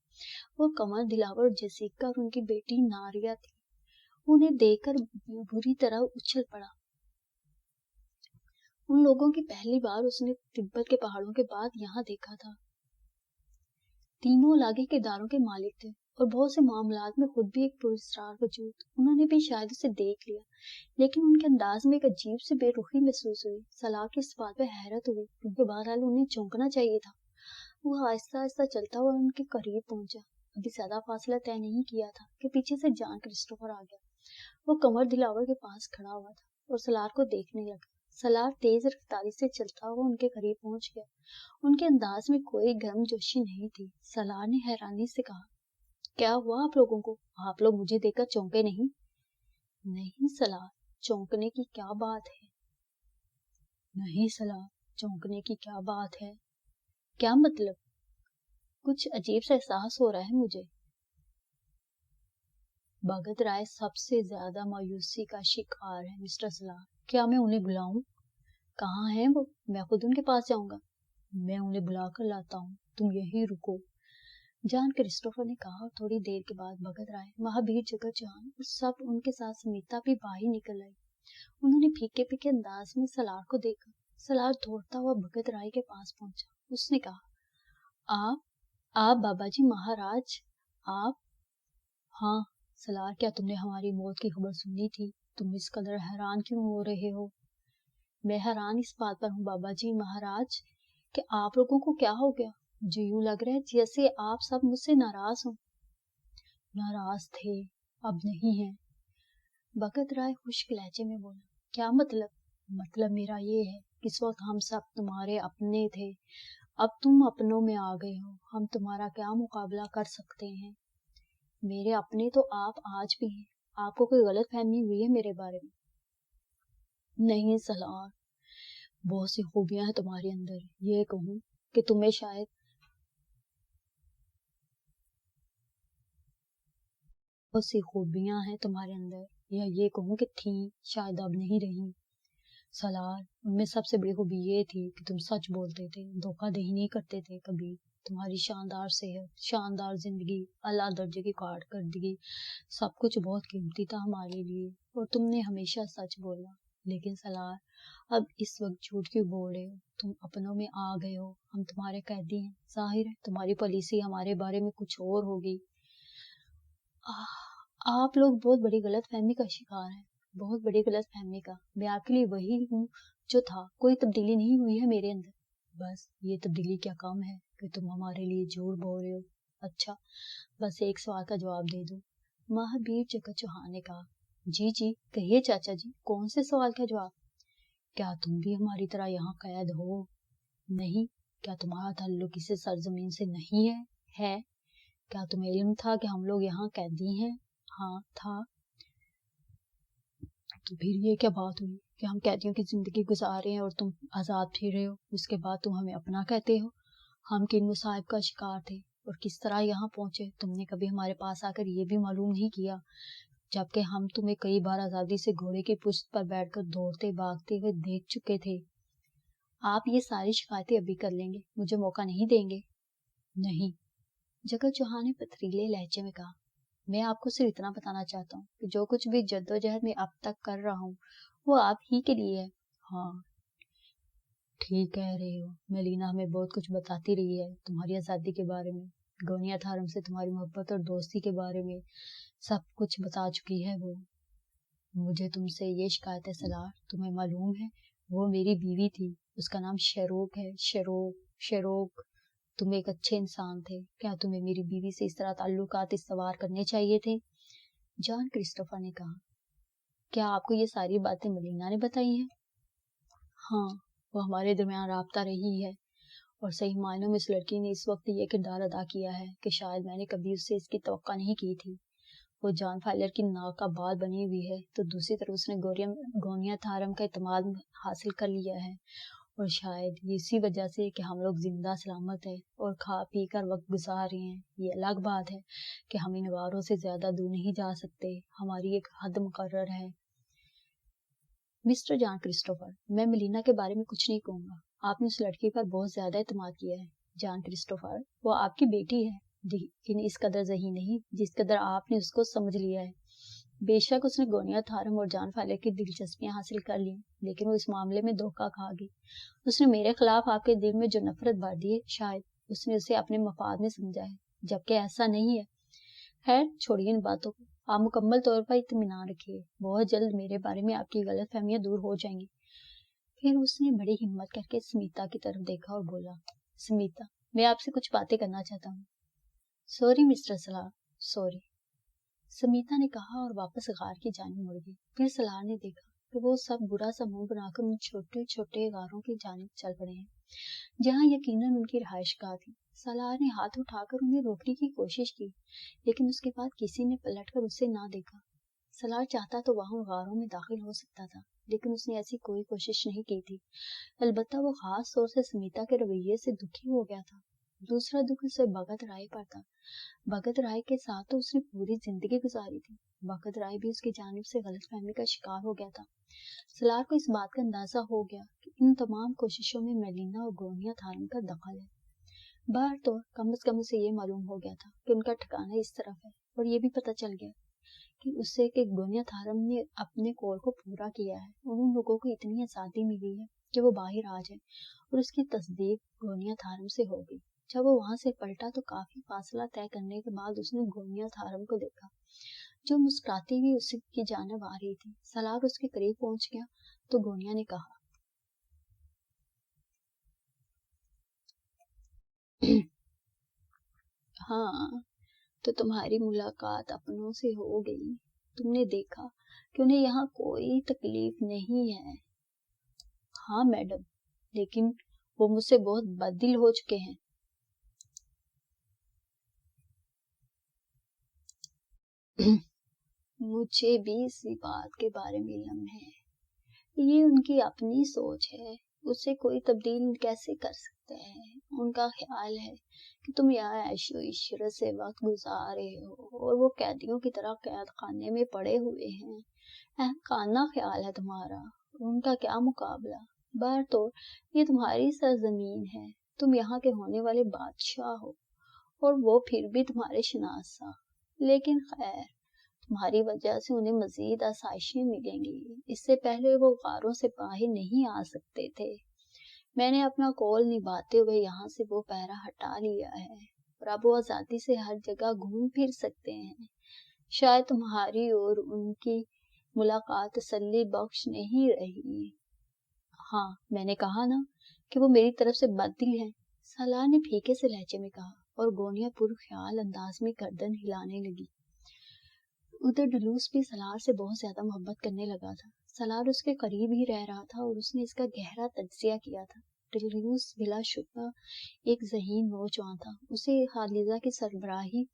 वो कमर दिलावर और जसीका और उनकी बेटी नारिया थी। उन्हें देखकर बुरी तरह उछल पड़ा। उन लोगों की पहली बार उसने तिब्बत के पहाड़ों के बाद यहाँ देखा था। तीनों इलाके के दारों के मालिक थे और बहुत से मामलात में खुद भी एक पुरस्कार वजूद। उन्होंने भी शायद उसे देख लिया, लेकिन उनके अंदाज में एक अजीब सी बेरुखी महसूस हुई। सलाह की इस बात पे हैरत हुई, क्योंकि बहरहाल उन्हें चौंकना चाहिए था। वो आहिस्ता आहिस्ता चलता हुआ उनके करीब पहुंचा। अभी ज्यादा फासला तय नहीं किया था कि पीछे से जॉन क्रिस्टोफर आ गया। वो कमर दिलावर के पास खड़ा हुआ था और सलार को देखने लगा। सलार तेज रफ्तारी से चलता हुआ उनके करीब पहुंच गया। उनके अंदाज में कोई गर्मजोशी नहीं थी। सलार ने हैरानी से कहा, क्या हुआ आप लोगों को? आप लोग मुझे देखकर चौंके नहीं? नहीं सलार, चौंकने की क्या बात है? नहीं सलार, चौंकने की क्या बात है? क्या मतलब? कुछ अजीब सा एहसास हो रहा है मुझे। भगत राय सबसे ज्यादा मायूसी का शिकार है मिस्टर सलार। क्या मैं उन्हें बुलाऊं? कहाँ हैं वो? मैं खुद उनके पास जाऊंगा। मैं उन्हें बुला कर लाता हूँ, तुम यहीं रुको, जॉन क्रिस्टोफर ने कहा। और थोड़ी देर के बाद भगत राय, महावीर जगत जॉन और सब उनके साथ समीता भी बाहर निकल आई। उन्होंने फीके फीके अंदाज में सलार को देखा। सलार दौड़ता हुआ भगत राय के पास पहुंचा। उसने कहा, आप बाबा जी महाराज, आप? हाँ सलार, क्या तुमने हमारी मौत की खबर सुनी थी? तुम इस कदर हैरान क्यों हो रहे हो? मैं हैरान इस बात पर हूँ बाबा जी महाराज کہ آپ لوگوں کو کیا ہو گیا؟ مجھے یوں لگ رہا ہے جیسے آپ سب مجھ سے ناراض ہوں۔ ناراض تھے، اب نہیں ہیں، بھگت رائے خشک لہجے میں بولا۔ کیا مطلب؟ مطلب میرا یہ ہے کہ اس وقت ہم سب تمہارے اپنے تھے، اب تم اپنوں میں آ گئے ہو، ہم تمہارا کیا مقابلہ کر سکتے ہیں؟ میرے اپنے تو آپ آج بھی ہیں، آپ کو کوئی غلط فہمی ہوئی ہے میرے بارے میں؟ نہیں سلار، بہت سی خوبیاں ہیں تمہارے اندر، یہ کہوں کہ تمہیں شاید بہت سی خوبیاں ہیں تمہارے اندر، یا یہ کہوں کہ تھیں، شاید اب نہیں رہی۔ سلار، ان میں سب سے بڑی خوبی یہ تھی کہ تم سچ بولتے تھے، دھوکہ دہی نہیں کرتے تھے کبھی۔ تمہاری شاندار صحت، شاندار زندگی، اعلیٰ درجے کی کارکردگی، سب کچھ بہت قیمتی تھا ہمارے لیے، اور تم نے ہمیشہ سچ بولا۔ لیکن سلار، اب اس وقت جھوٹ کیوں بول رہے ہو؟ تم اپنوں میں آ گئے ہو، ہم تمہارے قیدی ہیں، ظاہر ہے تمہاری پالیسی ہمارے بارے میں کچھ اور ہوگی۔ آپ لوگ بہت بڑی غلط فہمی کا شکار ہیں، بہت بڑی غلط فہمی کا۔ میں آپ کے لیے وہی ہوں جو تھا، کوئی تبدیلی نہیں ہوئی ہے میرے اندر۔ بس یہ تبدیلی کیا کم ہے کہ تم ہمارے لیے جھوٹ بول رہے ہو۔ اچھا، بس ایک سوال کا جواب دے دو، مہابیر جگت چوہان نے کہا۔ جی جی کہیے چاچا جی، کون سے سوال کا جواب؟ کیا تم بھی ہماری طرح یہاں قید ہو؟ نہیں۔ کیا تمہارا تعلق کسی سرزمین سے نہیں ہے؟ ہے۔ کیا تمہیں علم تھا کہ ہم لوگ یہاں قیدی ہیں؟ ہاں تھا۔ تو پھر یہ کیا بات ہوئی کہ ہم قیدیوں کی زندگی گزار رہے ہیں اور تم آزاد پھر رہے ہو، اس کے بعد تم ہمیں اپنا کہتے ہو؟ ہم کن مصائب کا شکار تھے اور کس طرح یہاں پہنچے، تم نے کبھی ہمارے پاس آ کر یہ بھی معلوم نہیں کیا، جبکہ ہم تمہیں کئی بار آزادی سے گھوڑے کی پشت پر بیٹھ کر دوڑتے بھاگتے ہوئے دیکھ چکے تھے۔ آپ یہ ساری شکایتیں ابھی کر لیں گے، مجھے موقع نہیں دیں گے؟ نہیں، جگت چوہان نے پتھریلے لہجے میں کہا۔ میں آپ کو صرف اتنا بتانا چاہتا ہوں کہ جو کچھ بھی جدوجہد میں اب تک کر رہا ہوں وہ آپ ہی کے لیے ہے۔ ہاں ٹھیک کہہ رہے ہو، میلینا ہمیں بہت کچھ بتاتی رہی ہے، تمہاری آزادی کے بارے میں، گونیا تھارم سے تمہاری محبت اور دوستی کے بارے میں سب کچھ بتا چکی ہے وہ۔ مجھے تم سے یہ شکایت ہے سلار، تمہیں معلوم ہے وہ میری بیوی تھی، اس کا نام شیروک ہے۔ شیروک، تم ایک اچھے انسان تھے، کیا تمہیں میری بیوی سے اس طرح تعلقات استوار کرنے چاہیے تھے؟ جان کرسٹوفر نے کہا۔ کیا آپ کو یہ ساری باتیں ملینا نے بتائی ہیں؟ ہاں، وہ ہمارے درمیان رابطہ رہی ہے، اور صحیح معنوں میں اس لڑکی نے اس وقت یہ کردار ادا کیا ہے کہ شاید میں نے کبھی اس سے اس کی توقع نہیں کی تھی۔ وہ جان فائلر کی ناک کا بال بنی ہوئی ہے، تو دوسری طرف اس نے گونیا تھارم کا اعتماد حاصل کر لیا ہے، اور شاید اسی وجہ سے کہ ہم لوگ زندہ سلامت ہیں اور کھا پی کر وقت گزار رہے ہیں۔ یہ الگ بات ہے کہ ہم ان واروں سے زیادہ دور نہیں جا سکتے، ہماری ایک حد مقرر ہے۔ مسٹر جان کرسٹوفر، میں ملینا کے بارے میں کچھ نہیں کہوں گا، آپ نے اس لڑکی پر بہت زیادہ اعتماد کیا ہے۔ جان کرسٹوفر، وہ آپ کی بیٹی ہے، لیکن اس قدر ذہین نہیں جس قدر آپ نے اس کو سمجھ لیا ہے۔ بے شک اس نے گونیا تھارم اور جان فائلر کی دلچسپیاں حاصل کر لیں، لیکن وہ اس معاملے میں دھوکہ کھا گئی۔ اس نے میرے خلاف آپ کے دل میں جو نفرت بھر دی ہے، شاید اس نے اسے اپنے مفاد میں سمجھا ہے، جبکہ ایسا نہیں ہے۔ خیر چھوڑیے ان باتوں کو، آپ مکمل طور پر اطمینان رکھیے، بہت جلد میرے بارے میں آپ کی غلط فہمیاں دور ہو جائیں گی۔ پھر اس نے بڑی ہمت کر کے سمیتا کی طرف دیکھا اور بولا، سمیتا، میں آپ سے کچھ باتیں کرنا چاہتا ہوں۔ سوری مسٹر سلار، سوری، سمیتا نے کہا اور واپس غار کی جانب مڑ گئی۔ پھر سلار نے دیکھا کہ وہ سب برا سا منہ بنا کر ان چھوٹے چھوٹے غاروں کی جانب چل پڑے ہیں جہاں یقیناً ان کی رہائش گاہ تھی۔ سلار نے ہاتھ اٹھا کر انہیں روکنے کی کوشش کی، لیکن اس کے بعد کسی نے پلٹ کر اسے نہ دیکھا۔ سلار چاہتا تو وہاں غاروں میں داخل ہو سکتا تھا، لیکن اس نے ایسی کوئی کوشش نہیں کی تھی۔ البتہ وہ خاص طور سے سمیتا کے رویے سے دکھی ہو گیا تھا۔ دوسرا دکھ اسے بھگت رائے پر تھا۔ بھگت رائے کے ساتھ تو اس نے پوری زندگی گزاری تھی، بھگت رائے بھی اس کی جانب سے غلط فہمی کا شکار ہو گیا تھا۔ سلار کو اس بات کا اندازہ ہو گیا کہ ان تمام کوششوں میں میلینا اور گونیا تھارم کا دخل ہے۔ باہر تو کم از کم اسے یہ معلوم ہو گیا تھا کہ ان کا ٹھکانہ اس طرف ہے، اور یہ بھی پتہ چل گیا کہ اسے کہ گونیا تھارم نے اپنے قول کو پورا کیا ہے، اور ان لوگوں کو اتنی آزادی ملی ہے کہ وہ باہر آ جائیں، اور اس کی تصدیق گونیا تھارم سے ہو گئی۔ جب وہ وہاں سے پلٹا تو کافی فاصلہ طے کرنے کے بعد اس نے گونیا تھارم کو دیکھا جو مسکراتی ہوئی اس کی جانب آ رہی تھی۔ سلار اس کے قریب پہنچ گیا تو گونیا نے کہا، हाँ, तो तुम्हारी मुलाकात अपनों से हो गई। तुमने देखा कि उन्हें यहाँ कोई तकलीफ नहीं है। हाँ मैडम, लेकिन वो मुझसे बहुत बददिल हो चुके हैं। मुझे भी इसी बात के बारे में इल्म है। ये उनकी अपनी सोच है, उसे कोई तब्दील कैसे कर सकते हैं। उनका ख्याल है कि तुम यहाँ ऐशो इशरत से वक्त गुजार रहे हो और वो कैदियों की तरह कैद खाने में पड़े हुए हैं। अहमकाना ख्याल है तुम्हारा, उनका क्या मुकाबला। बार तो ये तुम्हारी सरजमीन है, तुम यहाँ के होने वाले बादशाह हो और वो फिर भी तुम्हारे शनासा। लेकिन खैर, तुम्हारी वजह से उन्हें मजीद आसाइशें मिलेंगी। इससे पहले वो गारों से बाहर नहीं आ सकते थे। मैंने अपना कौल निभाते हुए यहाँ से वो पहरा हटा लिया है और अब वो आजादी से हर जगह घूम फिर सकते हैं। शायद तुम्हारी और उनकी मुलाकात तसल्ली बख्श नहीं रही। हाँ, मैंने कहा ना कि वो मेरी तरफ से बददिल हैं, सलार ने फीके से लहजे में कहा और गोनिया पुरख्याल अंदाज में गर्दन हिलाने लगी। उधर डलूस भी सलार से बहुत ज्यादा मोहब्बत करने लगा था। सलार उसके करीब ही रह रहा था और उसने इसका गहरा तज्जिया किया था। डलूस बिलाशुबा एक ज़हीन नौजवान था। उसे खालिजा की सरबराही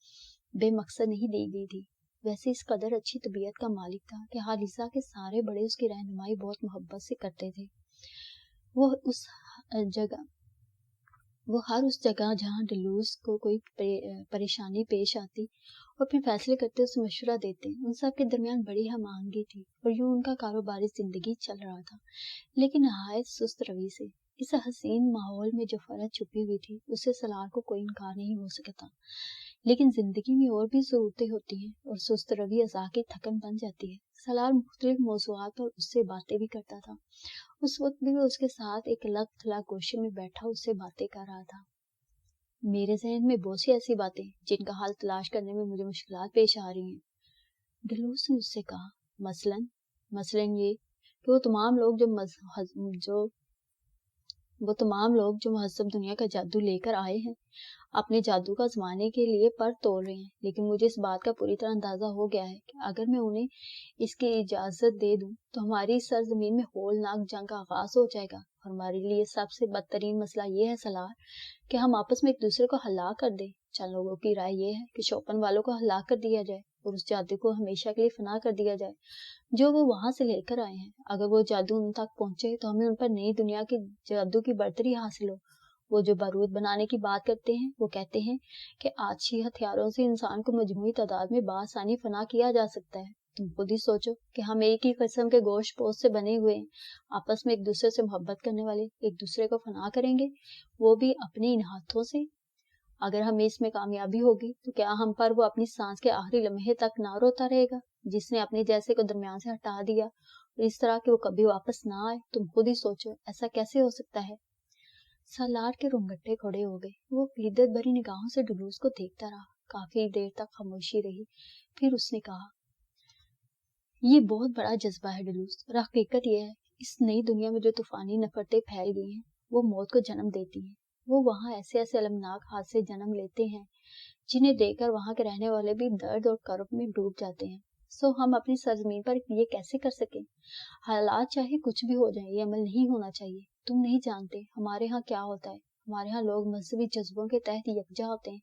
बेमकसद नहीं दी गई थी। वैसे इस कदर अच्छी तबीयत का मालिक था कि खालिजा के सारे बड़े उसकी रहनुमाई बहुत मोहब्बत से करते थे। वो हर उस जगह जहाँ डलूस को कोई परेशानी पेश आती और फिर फैसले करते उसे मशवरा देते। उन सब के दरमियान बड़ी हम आहंगी थी और यूं उनका कारोबारी जिंदगी चल रहा था, लेकिन नहायत सुस्त रवि से। इस हसीन माहौल में जो फर्क छुपी हुई थी उससे सलार को कोई इनकार नहीं हो सकता। लेकिन जिंदगी में और भी जरूरतें होती हैं और सुस्त रवि अज़ा की थकन बन जाती है। सलार मुख्तलिफ मौज़ूआत पर उससे बातें भी करता था। उस वक्त भी वो उसके साथ एक अलग थलग गोशे में बैठा उससे बातें कर रहा था। मेरे जहन में बहुत सी ऐसी बातें जिनका हाल तलाश करने में मुझे मुश्किलात पेश आ रही हैं, डलूस ने उससे कहा। मसलन ये कि वो तमाम लोग जो महज़ब दुनिया का जादू लेकर आए हैं, अपने जादू का आजमाने के लिए पर तोड़ रहे हैं। लेकिन मुझे इस बात का पूरी तरह अंदाजा हो गया है कि अगर मैं उन्हें इसकी इजाजत दे दूं तो हमारी सरजमीन में होलनाक जंग का आगाज हो जाएगा। और हमारे लिए सबसे बदतरीन मसला ये है सलार कि हम आपस में एक दूसरे को हलाक कर दें। चंद लोगों की राय ये है कि शोपन वालों को हलाक कर दिया जाए और उस जादू को हमेशा के लिए फना कर दिया जाए जो वो वहां से लेकर आए हैं। अगर वो जादू उन तक पहुंचे तो हमें उन पर नई दुनिया की जादू की बर्तरी हासिल हो। वो जो बारूद बनाने की बात करते हैं, वो कहते हैं कि आछी हथियारों से इंसान को मजमूई तादाद में बासानी फना किया जा सकता है। तुम खुद ही सोचो कि हम एक ही किस्म के गोश्त पोस्ट से बने हुए हैं, आपस में एक दूसरे से मोहब्बत करने वाले, एक दूसरे को फना करेंगे, वो भी अपने इन हाथों से। अगर हमें इसमें कामयाबी होगी तो क्या हम पर वो अपनी सांस के आखिरी लम्हे तक ना रोता रहेगा जिसने अपने जैसे को दरमियान से हटा दिया और इस तरह कि वो कभी वापस ना आए। तुम खुद ही सोचो ऐसा कैसे हो सकता है। सलार के रोंगटे खड़े हो गए। वो हिद्दत भरी निगाहों से डुलूस को देखता रहा। काफी देर तक खामोशी रही। फिर उसने कहा, ये बहुत बड़ा जज्बा है डुलूस, और हकीकत यह है इस नई दुनिया में जो तूफानी नफरतें फैल गई हैं वो मौत को जन्म देती हैं। वो वहाँ ऐसे ऐसे अलमनाक हादसे जन्म लेते हैं जिन्हें देखकर वहाँ के रहने वाले भी दर्द और कर्ब में डूब जाते हैं। सो हम अपनी सरजमीन पर ये कैसे कर सकें। हालात चाहे कुछ भी हो जाए, ये अमल नहीं होना चाहिए। तुम नहीं जानते हमारे यहाँ क्या होता है। हमारे यहाँ लोग मजहबी जज्बों के तहत यकजा होते हैं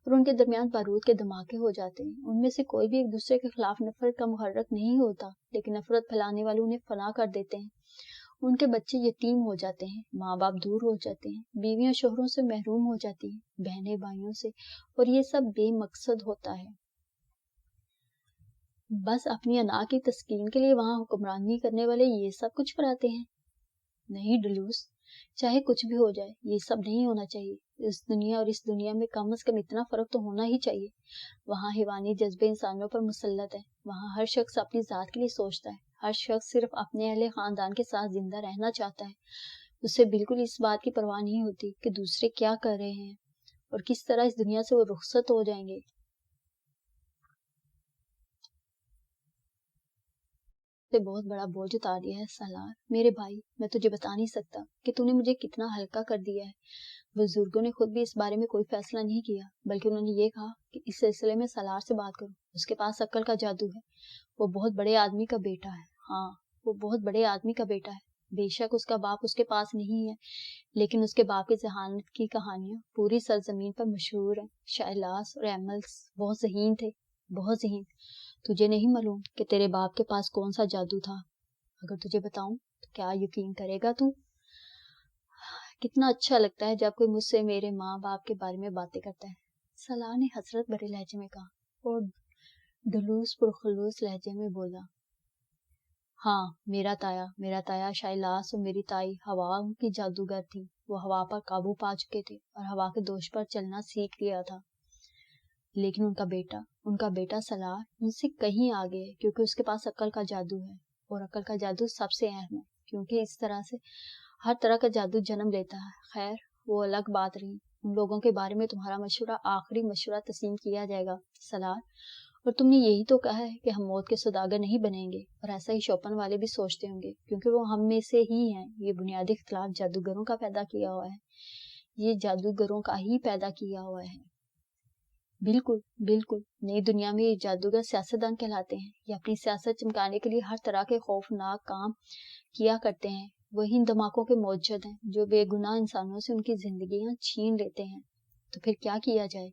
और उनके दरमियान बारूद के धमाके हो जाते हैं। उनमें से कोई भी एक दूसरे के खिलाफ नफरत का मुहर्रक नहीं होता, लेकिन नफरत फैलाने वाले उन्हें फना कर देते हैं। उनके बच्चे यतीम हो जाते हैं, माँ बाप दूर हो जाते हैं, बीवियां शोहरों से महरूम हो जाती हैं, बहनें भाइयों से, और ये सब बेमकसद होता है। बस अपनी अना की तस्कीन के लिए वहां हुक्मरानी करने वाले ये सब कुछ कराते हैं। नहीं डलूस, चाहे कुछ भी हो जाए ये सब नहीं होना चाहिए। इस दुनिया और इस दुनिया में कम से कम इतना फर्क तो होना ही चाहिए। वहाँ हैवानी जज्बे इंसानों पर मुसल्लत है। वहाँ हर शख्स अपनी जात के लिए सोचता है। हर शख्स सिर्फ अपने अहले खानदान के साथ जिंदा रहना चाहता है। उसे बिल्कुल इस बात की परवाह नहीं होती कि दूसरे क्या कर रहे हैं और किस तरह इस दुनिया से वो रुखसत हो जाएंगे। से बहुत बड़ा बोझ उतार दिया है सलार। मेरे भाई, मैं तुझे बता नहीं सकता कि तूने मुझे कितना हल्का कर दिया है। बुजुर्गों ने खुद भी इस बारे में कोई फैसला नहीं किया, बल्कि उन्होंने ये कहा कि इस सिलसिले में सलार से बात करो, उसके पास अक्ल का जादू है, वो बहुत बड़े आदमी का बेटा है। हाँ, वो बहुत बड़े आदमी का बेटा है। बेशक उसका बाप उसके पास नहीं है, लेकिन उसके बाप की जहानत की कहानियां पूरी सरजमीन पर मशहूर है। शाइलास और एमल्स बहुत ज़हीन थे, बहुत ज़हीन। तुझे नहीं मालूम कि तेरे बाप के पास कौन सा जादू था? अगर तुझे बताऊं तो क्या यकीन करेगा तू? कितना अच्छा लगता है जब कोई मुझसे मेरे माँ बाप के बारे में बातें करता है, सलाह ने हसरत भरे लहजे में कहा, और डुलूस पुरखलूस लहजे में बोला, हाँ, मेरा ताया शाइलास और मेरी ताई हवा की जादूगर थी। वो हवा पर काबू पा चुके थे और हवा के दोष पर चलना सीख लिया था। लेकिन उनका बेटा सलार उनसे कहीं आगे है, क्योंकि उसके पास अक्ल का जादू है, और अक्ल का जादू सबसे अहम है, क्योंकि इस तरह से हर तरह का जादू जन्म लेता है। खैर, वो अलग बात रही। उन लोगों के बारे में तुम्हारा मशवरा आखिरी मशवरा तस्लीम किया जाएगा सलार, और तुमने यही तो कहा है कि हम मौत के सौदागर नहीं बनेंगे, और ऐसा ही शोपन वाले भी सोचते होंगे, क्योंकि वो हम में से ही हैं। ये बुनियादी इख्तिलाफ जादूगरों का पैदा किया हुआ है, ये जादूगरों का ही पैदा किया हुआ है। बिल्कुल बिल्कुल, नई दुनिया में ये जादूगर सियासतदान कहलाते हैं। ये अपनी सियासत चमकाने के लिए हर तरह के खौफनाक काम किया करते हैं। वही इन धमाकों के मौजूद हैं जो बेगुनाह इंसानों से उनकी जिंदगियां छीन लेते हैं। तो फिर क्या किया जाए?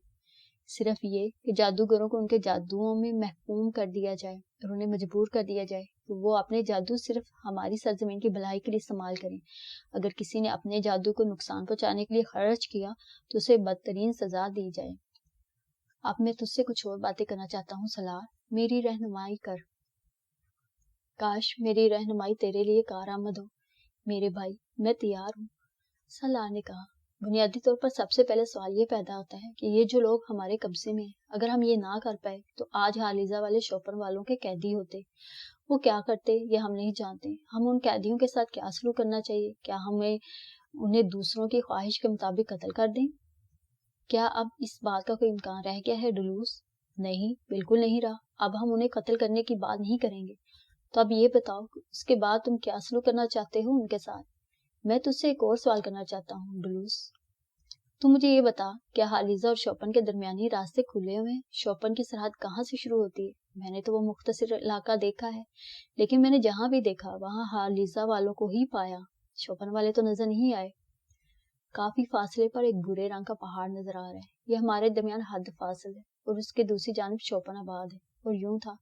सिर्फ ये कि जादूगरों को उनके जादुओं में महकूम कर दिया जाए और उन्हें मजबूर कर दिया जाए कि वो अपने जादू सिर्फ हमारी सरजमीन की भलाई के लिए इस्तेमाल करें। अगर किसी ने अपने जादू को नुकसान पहुंचाने के लिए खर्च किया तो उसे बदतरीन सजा दी जाए। अब मैं तुझसे कुछ और बातें करना चाहता हूँ सलार, मेरी रहनुमाई कर। काश मेरी रहनुमाई तेरे लिए कारआमद हो मेरे भाई, मैं तैयार हूँ, सलार ने कहा। बुनियादी तौर पर सबसे पहले सवाल ये पैदा होता है कि ये जो लोग हमारे कब्जे में हैं, अगर हम ये ना कर पाए तो आज हालिजा वाले शोपन वालों के कैदी होते। वो क्या करते ये हम नहीं जानते। हम उन कैदियों के साथ क्या सलूक करना चाहिए? क्या हमें उन्हें दूसरों की ख्वाहिश के मुताबिक कत्ल कर दें? क्या अब इस बात का कोई इम्कान रह गया है डुलूस? नहीं, बिल्कुल नहीं रहा। अब हम उन्हें कत्ल करने की बात नहीं करेंगे। तो अब ये बताओ, उसके बाद तुम क्या सलूक करना चाहते हो उनके साथ? मैं तुझसे एक और सवाल करना चाहता हूँ डुलूस। तू मुझे ये बता, क्या हालिजा और शोपन के दरमियानी रास्ते खुले हुए हैं? शोपन की सरहद कहाँ से शुरू होती है? मैंने तो वो मुख्तसर इलाका देखा है, लेकिन मैंने जहाँ भी देखा वहाँ हालिजा वालों को ही पाया, शोपन वाले तो नजर नहीं आए। काफी फासले पर एक भूरे रंग का पहाड़ नजर आ रहा है। यह हमारे दरमियान हद फासिल है और उसके दूसरी जानब शोपन आबाद है। और यूं था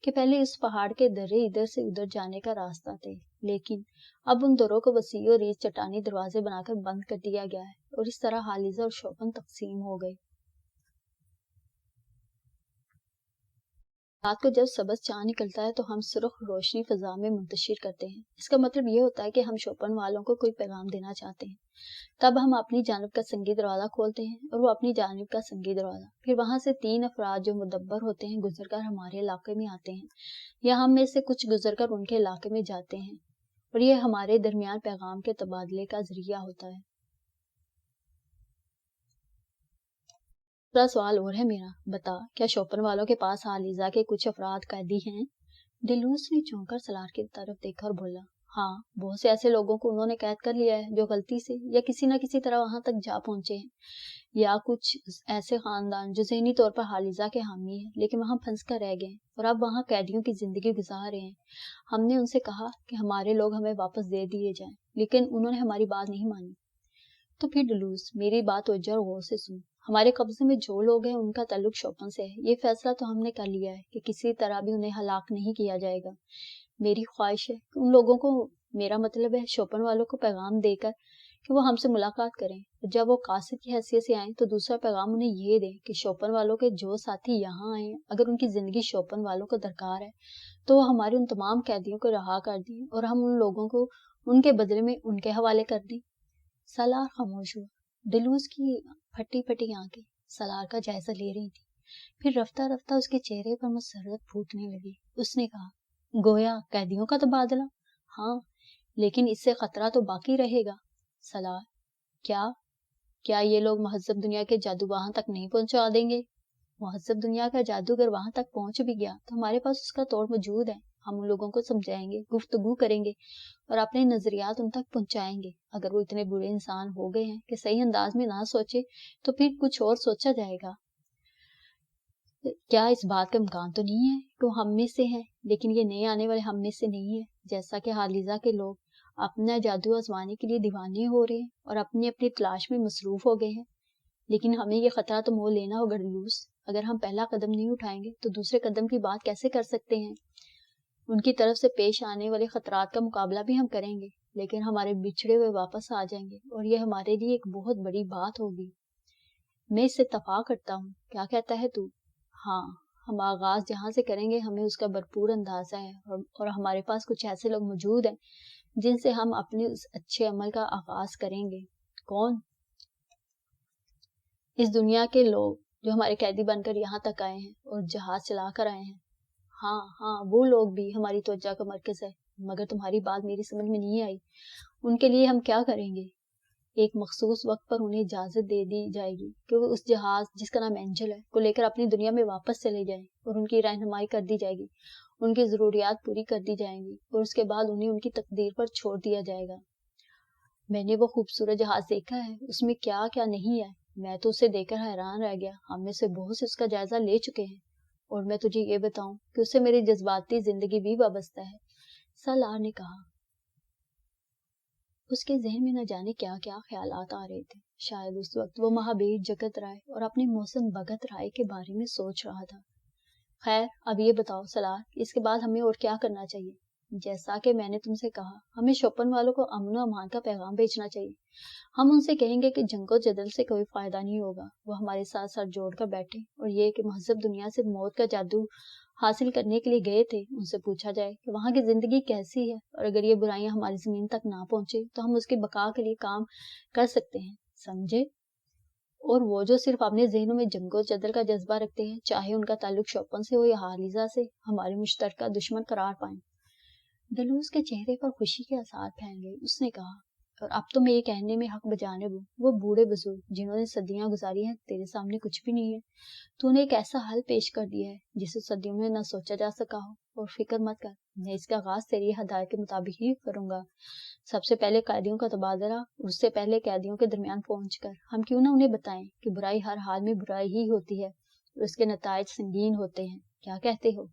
कि पहले इस पहाड़ के दर्रे इधर से उधर जाने का रास्ता थे, लेकिन अब उन दरों को वसी और रेत चट्टानी दरवाजे बनाकर बंद कर दिया गया है, और इस तरह हालिजा और शोपन तकसीम हो गए। रात को जब सबज चांद निकलता है तो हम सुर्ख रोशनी फजा में मुंतशिर करते हैं। इसका मतलब ये होता है कि हम शोपन वालों को कोई पैगाम देना चाहते हैं। तब हम अपनी जानिब का संगी दरवाजा खोलते हैं और वो अपनी जानिब का संगी दरवाजा। फिर वहां से 3 अफराद जो मुदब्बर होते हैं गुजरकर हमारे इलाके में आते हैं, या हम में से कुछ गुजरकर उनके इलाके में जाते हैं, और ये हमारे दरमियान पैगाम के तबादले का जरिया होता है। दूसरा सवाल और है मेरा, बता, क्या शोपन वालों के पास हालिजा के कुछ अफराद कैदी हैं? डिलूस ने चौंक कर सलार की तरफ देखा और बोला, हाँ, बहुत से ऐसे लोगों को उन्होंने कैद कर लिया है जो गलती से या किसी न किसी तरह वहां तक जा पहुंचे हैं, या कुछ ऐसे खानदान जो ज़हनी तौर पर हालिजा के हामी हैं लेकिन वहां फंस कर रह गए और अब वहां कैदियों की जिंदगी गुजार रहे हैं। हमने उनसे कहा कि हमारे लोग हमें वापस दे दिए जाएं, लेकिन उन्होंने हमारी बात नहीं मानी। तो फिर डुलूस, मेरी बात तवज्जो और गौर से सुन। हमारे कब्जे में जो लोग हैं उनका ताल्लुक शोपन से है। ये फैसला तो हमने कर लिया है कि किसी तरह भी उन्हें हलाक नहीं किया जाएगा। मेरी ख्वाहिश है कि उन लोगों को, मेरा मतलब है शोपन वालों को, पैगाम देकर कि वो हमसे मुलाकात करें, और जब वो कासिद की हैसियत से आए तो दूसरा पैगाम उन्हें ये दें कि शोपन वालों के जो साथी यहाँ आए, अगर उनकी जिंदगी शोपन वालों को दरकार है तो वो हमारे उन तमाम कैदियों को रहा कर दें और हम उन लोगों को उनके बदले में उनके हवाले कर दें। सलार खामोश हुआ। डिलूस की फटी फटी आंखें सलार का जायजा ले रही थी। फिर रफ्ता रफ्ता उसके चेहरे पर मुसर्रत फूटने लगी। उसने कहा, गोया कैदियों का तबादला? हाँ, लेकिन इससे खतरा तो बाकी रहेगा। सलार, क्या क्या ये लोग महज़ब दुनिया के जादू वहां तक नहीं पहुंचा देंगे? महज़ब दुनिया का जादू अगर वहां तक पहुंच भी गया तो हमारे पास उसका तोड़ मौजूद है। ہم ان لوگوں کو سمجھائیں گے, گفتگو کریں گے اور اپنے نظریات ان تک پہنچائیں گے. اگر وہ اتنے برے انسان ہو گئے ہیں کہ صحیح انداز میں نہ سوچے تو پھر کچھ اور سوچا جائے گا. کیا اس بات کا امکان تو نہیں ہے کہ وہ ہم میں سے ہیں, لیکن یہ نئے آنے والے ہم میں سے نہیں ہے. جیسا کہ حالیزہ کے لوگ اپنا جادو آزمانے کے لیے دیوانے ہو رہے ہیں اور اپنی اپنی تلاش میں مصروف ہو گئے ہیں, لیکن ہمیں یہ خطرہ تو مول لینا ہوگا ڈلوس. اگر ہم پہلا قدم نہیں اٹھائیں گے تو دوسرے قدم کی بات کیسے کر سکتے ہیں؟ ان کی طرف سے پیش آنے والے خطرات کا مقابلہ بھی ہم کریں گے, لیکن ہمارے بچھڑے ہوئے واپس آ جائیں گے اور یہ ہمارے لیے ایک بہت بڑی بات ہوگی. میں اس سے اتفاق کرتا ہوں. کیا کہتا ہے تو؟ ہاں, ہم آغاز جہاں سے کریں گے ہمیں اس کا بھرپور اندازہ ہے, اور ہمارے پاس کچھ ایسے لوگ موجود ہیں جن سے ہم اپنے اس اچھے عمل کا آغاز کریں گے. کون؟ اس دنیا کے لوگ جو ہمارے قیدی بن کر یہاں تک آئے ہیں اور جہاز چلا کر آئے ہیں. ہاں, وہ لوگ بھی ہماری توجہ کا مرکز ہے. مگر تمہاری بات میری سمجھ میں نہیں آئی. ان کے لیے ہم کیا کریں گے؟ ایک مخصوص وقت پر انہیں اجازت دے دی جائے گی کہ وہ اس جہاز جس کا نام اینجل ہے کو لے کر اپنی دنیا میں واپس چلے جائیں, اور ان کی رہنمائی کر دی جائے گی, ان کی ضروریات پوری کر دی جائیں گی, اور اس کے بعد انہیں ان کی تقدیر پر چھوڑ دیا جائے گا. میں نے وہ خوبصورت جہاز دیکھا ہے, اس میں کیا کیا نہیں ہے. میں تو اسے دیکھ کر حیران رہ گیا. ہم میں سے بہت سے اس کا جائزہ لے چکے ہیں, اور میں تجھے یہ بتاؤں کہ اس سے میری جذباتی زندگی بھی وابستہ ہے. سالار نے کہا. اس کے ذہن میں نہ جانے کیا کیا خیالات آ رہے تھے. شاید اس وقت وہ مہابیر جگت رائے اور اپنے محسن بھگت رائے کے بارے میں سوچ رہا تھا. خیر, اب یہ بتاؤ سالار, اس کے بعد ہمیں اور کیا کرنا چاہیے؟ جیسا کہ میں نے تم سے کہا, ہمیں شوپن والوں کو امن و امان کا پیغام بھیجنا چاہیے. ہم ان سے کہیں گے کہ جنگ و جدل سے کوئی فائدہ نہیں ہوگا. وہ ہمارے ساتھ سر جوڑ کر بیٹھے, اور یہ کہ مہذب دنیا سے موت کا جادو حاصل کرنے کے لیے گئے تھے, ان سے پوچھا جائے کہ وہاں کی زندگی کیسی ہے, اور اگر یہ برائیاں ہماری زمین تک نہ پہنچے تو ہم اس کی بقا کے لیے کام کر سکتے ہیں. سمجھے؟ اور وہ جو صرف اپنے ذہنوں میں جنگ و جدل کا جذبہ رکھتے ہیں, چاہے ان کا تعلق شوپن سے ہو یا حالیزہ سے, ہمارے مشترکہ دشمن قرار پائیں. ڈلوس کے چہرے پر خوشی کے آثار پھیل گئے. اس نے کہا, اور اب تو میں یہ کہنے میں حق بجانب ہوں, وہ بوڑھے بزرگ جنہوں نے صدیاں گزاری ہیں تیرے سامنے کچھ بھی نہیں ہے. تو نے ایک ایسا حل پیش کر دیا ہے جسے صدیوں میں نہ سوچا جا سکا ہو, اور فکر مت کر, میں اس کا آغاز تیری ہدایت کے مطابق ہی کروں گا. سب سے پہلے قیدیوں کا تبادلہ, اور اس سے پہلے قیدیوں کے درمیان پہنچ کر ہم کیوں نہ انہیں بتائیں کہ برائی ہر حال میں برائی ہی ہوتی ہے, اور اس کے نتائج سنگین ہوتے ہیں. کیا کہتے ہو؟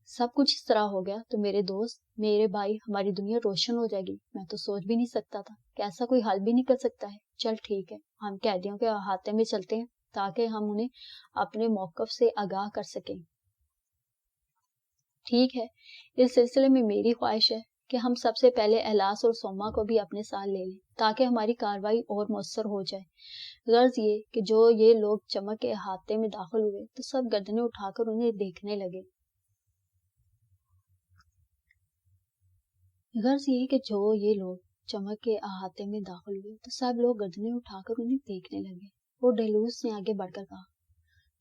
سب کچھ اس طرح ہو گیا تو میرے دوست, میرے بھائی, ہماری دنیا روشن ہو جائے گی. میں تو سوچ بھی نہیں سکتا تھا کہ ایسا کوئی حل بھی نکل سکتا ہے. چل ٹھیک ہے, ہم قیدیوں کے احاطے میں چلتے ہیں تاکہ ہم انہیں اپنے موقف سے آگاہ کر سکیں. ٹھیک ہے, اس سلسلے میں میری خواہش ہے کہ ہم سب سے پہلے احلاس اور سوما کو بھی اپنے ساتھ لے لیں تاکہ ہماری کاروائی اور مؤثر ہو جائے. غرض یہ کہ جو یہ لوگ چمک کے احاطے میں داخل ہوئے تو سب گردنیں اٹھا کر انہیں دیکھنے لگے. غرض یہ کہ جو یہ لوگ چمک کے احاطے میں داخل ہوئے تو سب لوگ گردنیں اٹھا کر انہیں دیکھنے لگے. اور ڈیلوس نے آگے بڑھ کر کہا,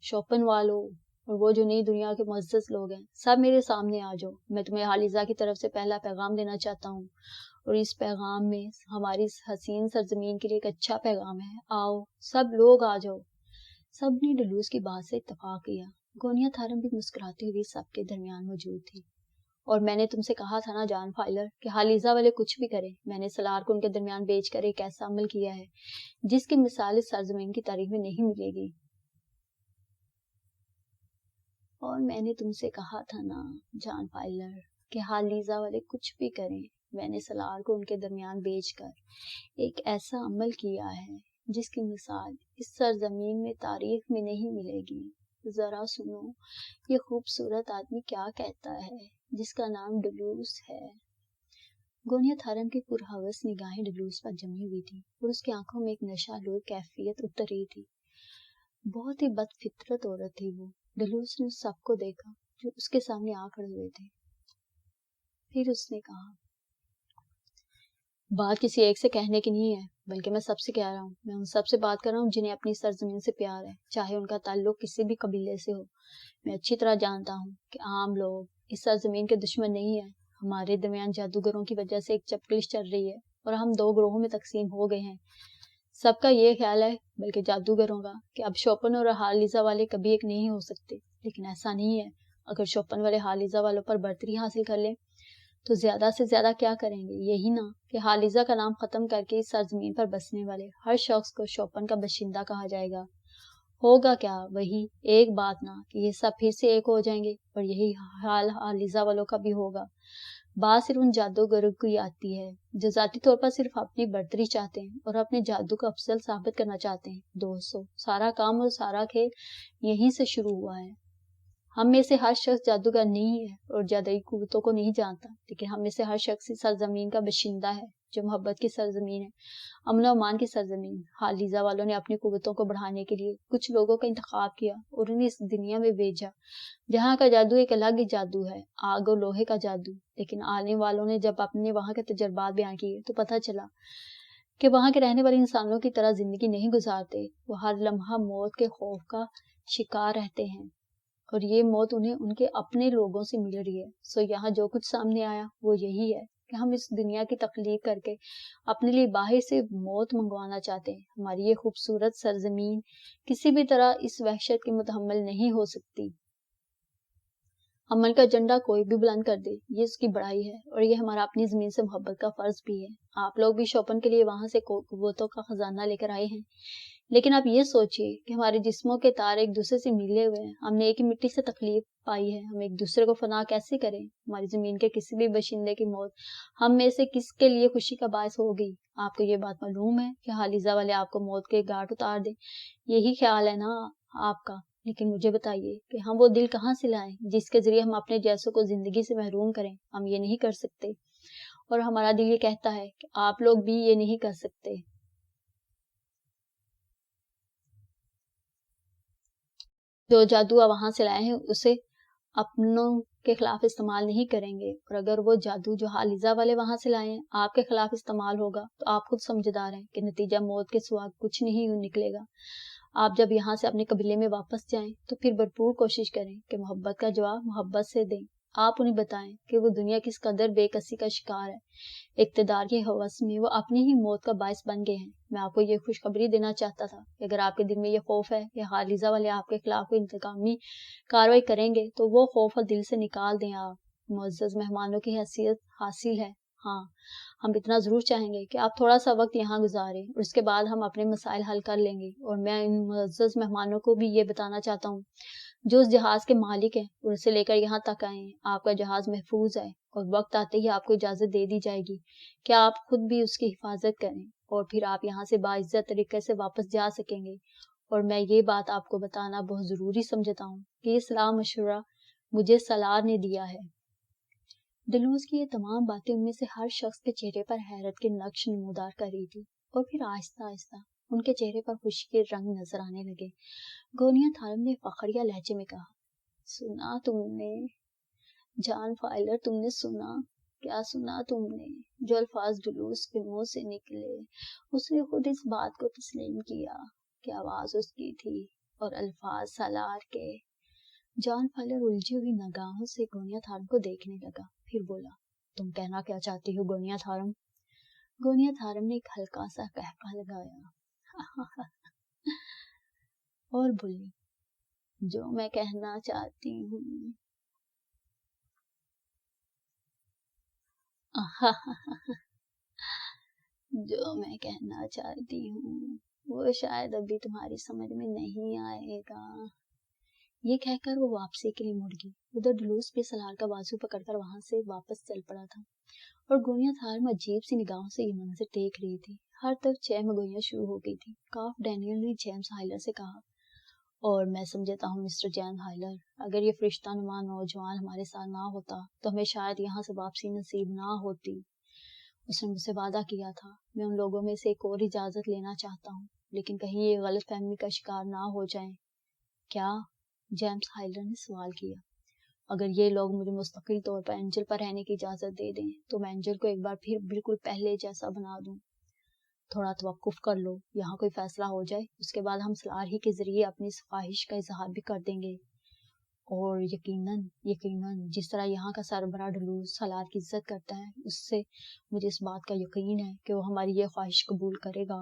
شوپن والوں اور وہ جو نئی دنیا کے معزز لوگ ہیں, سب میرے سامنے آ جاؤ. میں تمہیں حالیزہ کی طرف سے پہلا پیغام دینا چاہتا ہوں, اور اس پیغام میں ہماری حسین سرزمین کے لیے ایک اچھا پیغام ہے. آؤ سب لوگ آ جاؤ. سب نے ڈیلوس کی بات سے اتفاق کیا. گونیا تھارم بھی مسکراتی ہوئی سب کے درمیان موجود تھی. اور میں نے تم سے کہا تھا نا جان فائلر کہ حالیزہ والے کچھ بھی کریں, میں نے سالار کو ان کے درمیان بیچ کر ایک ایسا عمل کیا ہے جس کی مثال اس سرزمین کی تاریخ میں نہیں ملے گی. اور میں نے تم سے کہا تھا نا جان فائلر کہ حالیزہ والے کچھ بھی کریں, میں نے سالار کو ان کے درمیان بیچ کر ایک ایسا عمل کیا ہے جس کی مثال اس سرزمین میں تاریخ میں نہیں ملے گی. ذرا سنو یہ خوبصورت آدمی کیا کہتا ہے جس کا نام ڈلوس ہے. گونیا تھارم کی پرہوس نگاہیں ڈلوس پر جمی ہوئی تھی, اور اس کی آنکھوں میں ایک نشہ لور کیفیت اتر رہی تھی. بہت ہی بد فطرت عورت تھی وہ. ڈلوس نے سب کو دیکھا جو اس کے سامنے آ کھڑے ہوئے تھے. پھر اس نے کہا, بات کسی ایک سے کہنے کی نہیں ہے, بلکہ میں سب سے کہہ رہا ہوں. میں ان سب سے بات کر رہا ہوں جنہیں اپنی سرزمین سے پیار ہے, چاہے ان کا تعلق کسی بھی قبیلے سے ہو. میں اچھی طرح جانتا ہوں کہ عام لوگ اس سرزمین کے دشمن نہیں ہیں. ہمارے درمیان جادوگروں کی وجہ سے ایک چپکلش چل رہی ہے, اور ہم 2 گروہوں میں تقسیم ہو گئے ہیں. سب کا یہ خیال ہے, بلکہ جادوگروں کا, کہ اب شوپن اور حالیزہ والے کبھی ایک نہیں ہو سکتے. لیکن ایسا نہیں ہے. اگر شوپن والے حالیزہ والوں پر برتری حاصل کر لیں تو زیادہ سے زیادہ کیا کریں گے؟ یہی نا کہ حالیزہ کا نام ختم کر کے اس سرزمین پر بسنے والے ہر شخص کو شوپن کا باشندہ کہا جائے گا۔ ہوگا کیا؟ وہی ایک بات نا کہ یہ سب پھر سے ایک ہو جائیں گے، اور یہی حال حالیزہ والوں کا بھی ہوگا۔ بات صرف ان جادوگروں کی آتی ہے جو ذاتی طور پر صرف اپنی برتری چاہتے ہیں اور اپنے جادو کو افضل ثابت کرنا چاہتے ہیں۔ دوستو، سارا کام اور سارا کھیل یہیں سے شروع ہوا ہے۔ ہم میں سے ہر شخص جادوگر نہیں ہے اور جادوئی قوتوں کو نہیں جانتا، لیکن ہم میں سے ہر شخص اس سرزمین کا باشندہ ہے جو محبت کی سرزمین ہے، امن و امان کی سرزمین۔ حالیزہ والوں نے اپنی قوتوں کو بڑھانے کے لیے کچھ لوگوں کا انتخاب کیا اور انہیں اس دنیا میں بھیجا جہاں کا جادو ایک الگ ہی جادو ہے، آگ اور لوہے کا جادو۔ لیکن عالم والوں نے جب اپنے وہاں کے تجربات بیان کیے تو پتہ چلا کہ وہاں کے رہنے والے انسانوں کی طرح زندگی نہیں گزارتے، وہ ہر لمحہ موت کے خوف کا شکار رہتے ہیں، اور یہ موت انہیں ان کے اپنے لوگوں سے مل رہی ہے۔ سو یہاں جو کچھ سامنے آیا وہ یہی ہے کہ ہم اس دنیا کی تخلیق کر کے اپنے لیے باہر سے موت منگوانا چاہتے ہیں۔ ہماری یہ خوبصورت سرزمین کسی بھی طرح اس وحشت کی متحمل نہیں ہو سکتی۔ امن کا جھنڈا کوئی بھی بلند کر دے، یہ اس کی بڑائی ہے، اور یہ ہمارا اپنی زمین سے محبت کا فرض بھی ہے۔ آپ لوگ بھی شوپن کے لیے وہاں سے قوتوں کا خزانہ لے کر آئے ہیں، لیکن آپ یہ سوچئے کہ ہمارے جسموں کے تار ایک دوسرے سے ملے ہوئے ہیں، ہم نے ایک ہی مٹی سے تخلیق پائی ہے، ہم ایک دوسرے کو فنا کیسے کریں؟ ہماری زمین کے کسی بھی باشندے کی موت ہم میں سے کس کے لیے خوشی کا باعث ہوگی؟ آپ کو یہ بات معلوم ہے کہ حالیزہ والے آپ کو موت کے گھاٹ اتار دیں، یہی خیال ہے نا آپ کا؟ لیکن مجھے بتائیے کہ ہم وہ دل کہاں سے لائیں جس کے ذریعے ہم اپنے جیسوں کو زندگی سے محروم کریں؟ ہم یہ نہیں کر سکتے، اور ہمارا دل یہ کہتا ہے کہ آپ لوگ بھی یہ نہیں کر سکتے۔ جو جادو آپ وہاں سے لائے ہیں اسے اپنوں کے خلاف استعمال نہیں کریں گے، اور اگر وہ جادو جو حالیزہ والے وہاں سے لائے ہیں آپ کے خلاف استعمال ہوگا تو آپ خود سمجھدار ہیں کہ نتیجہ موت کے سوا کچھ نہیں نکلے گا۔ آپ جب یہاں سے اپنے قبیلے میں واپس جائیں تو پھر بھرپور کوشش کریں کہ محبت کا جواب محبت سے دیں۔ آپ انہیں بتائیں کہ وہ دنیا کس قدر بے کسی کا شکار ہے، اقتدار کی ہوس میں وہ اپنی ہی موت کا باعث بن گئے ہیں۔ میں آپ کو یہ خوشخبری دینا چاہتا تھا کہ اگر آپ کے دل میں یہ خوف ہے کہ حالیزہ والے آپ کے خلاف کوئی انتقامی کارروائی کریں گے تو وہ خوف دل سے نکال دیں۔ آپ معزز مہمانوں کی حیثیت حاصل ہے، ہاں ہم اتنا ضرور چاہیں گے کہ آپ تھوڑا سا وقت یہاں گزاریں، اور اس کے بعد ہم اپنے مسائل حل کر لیں گے۔ اور میں ان معزز مہمانوں کو بھی یہ بتانا چاہتا ہوں جو اس جہاز کے مالک ہیں اور اسے لے کر یہاں تک آئے ہیں، آپ کا جہاز محفوظ ہے، اور وقت آتے ہی آپ کو اجازت دے دی جائے گی کہ آپ خود بھی اس کی حفاظت کریں، اور پھر آپ یہاں سے باعزت طریقے سے واپس جا سکیں گے۔ اور میں یہ بات آپ کو بتانا بہت ضروری سمجھتا ہوں کہ یہ صلاح مشورہ مجھے سالار نے دیا ہے۔ ڈلوز کی یہ تمام باتیں ان میں سے ہر شخص کے چہرے پر حیرت کے نقش نمودار کر رہی تھی، اور پھر آہستہ آہستہ ان کے چہرے پر خوشی کے رنگ نظر آنے لگے۔ گونیا تھارم نے فخریہ لہجے میں کہا، سنا تم نے جان فائلر، تم نے سنا؟ کیا سنا تم نے؟ جو الفاظ ڈلوز کے منہ سے نکلے اس نے خود اس بات کو تسلیم کیا کہ آواز اس کی تھی اور الفاظ سالار کے۔ جان فائلر الجھی ہوئی نگاہوں سے گونیا تھارم کو دیکھنے لگا، پھر بولا، تم کہنا کیا چاہتی ہو گونیا تھارم؟ گونیا تھارم نے ایک ہلکا سا قہقہ لگایا اور بولی، جو میں کہنا چاہتی ہوں جو میں کہنا چاہتی ہوں وہ شاید ابھی تمہاری سمجھ میں نہیں آئے گا۔ یہ کہہ کر وہ واپسی کے لیے مڑ گئی۔ ادھر ڈلوز بھی سالار کا بازو پکڑ کر وہاں سے واپس چل پڑا تھا، اور گونیا تھارم عجیب سی نگاہوں سے یہ منظر دیکھ رہی تھی۔ ہر طرف چہمگوئیاں شروع ہو گئی تھی۔ کاف ڈینیل نے جیمز ہائلر سے کہا، اور میں سمجھتا ہوں مسٹر جیمز ہائلر، اگر یہ فرشتہ نما نوجوان ہمارے ساتھ نہ ہوتا تو ہمیں شاید یہاں سے واپسی نصیب نہ ہوتی۔ اس نے مجھ سے وعدہ کیا تھا۔ میں ان لوگوں میں سے ایک اور اجازت لینا چاہتا ہوں، لیکن کہیں یہ غلط فہمی کا شکار نہ ہو جائیں۔ کیا؟ جیمز ہائلر نے سوال کیا۔ اگر یہ لوگ مجھے مستقل طور پر اینجل پر رہنے کی اجازت دے دیں تو میں اینجل کو ایک بار پھر بالکل پہلے جیسا بنا دوں۔ تھوڑا توقف کر لو، یہاں کوئی فیصلہ ہو جائے، اس کے بعد ہم سالار ہی کے ذریعے اپنی اس خواہش کا اظہار بھی کر دیں گے۔ اور یقیناً جس طرح یہاں کا سربراہ ڈلوز سالار کی عزت کرتا ہے، اس سے مجھے اس بات کا یقین ہے کہ وہ ہماری یہ خواہش قبول کرے گا۔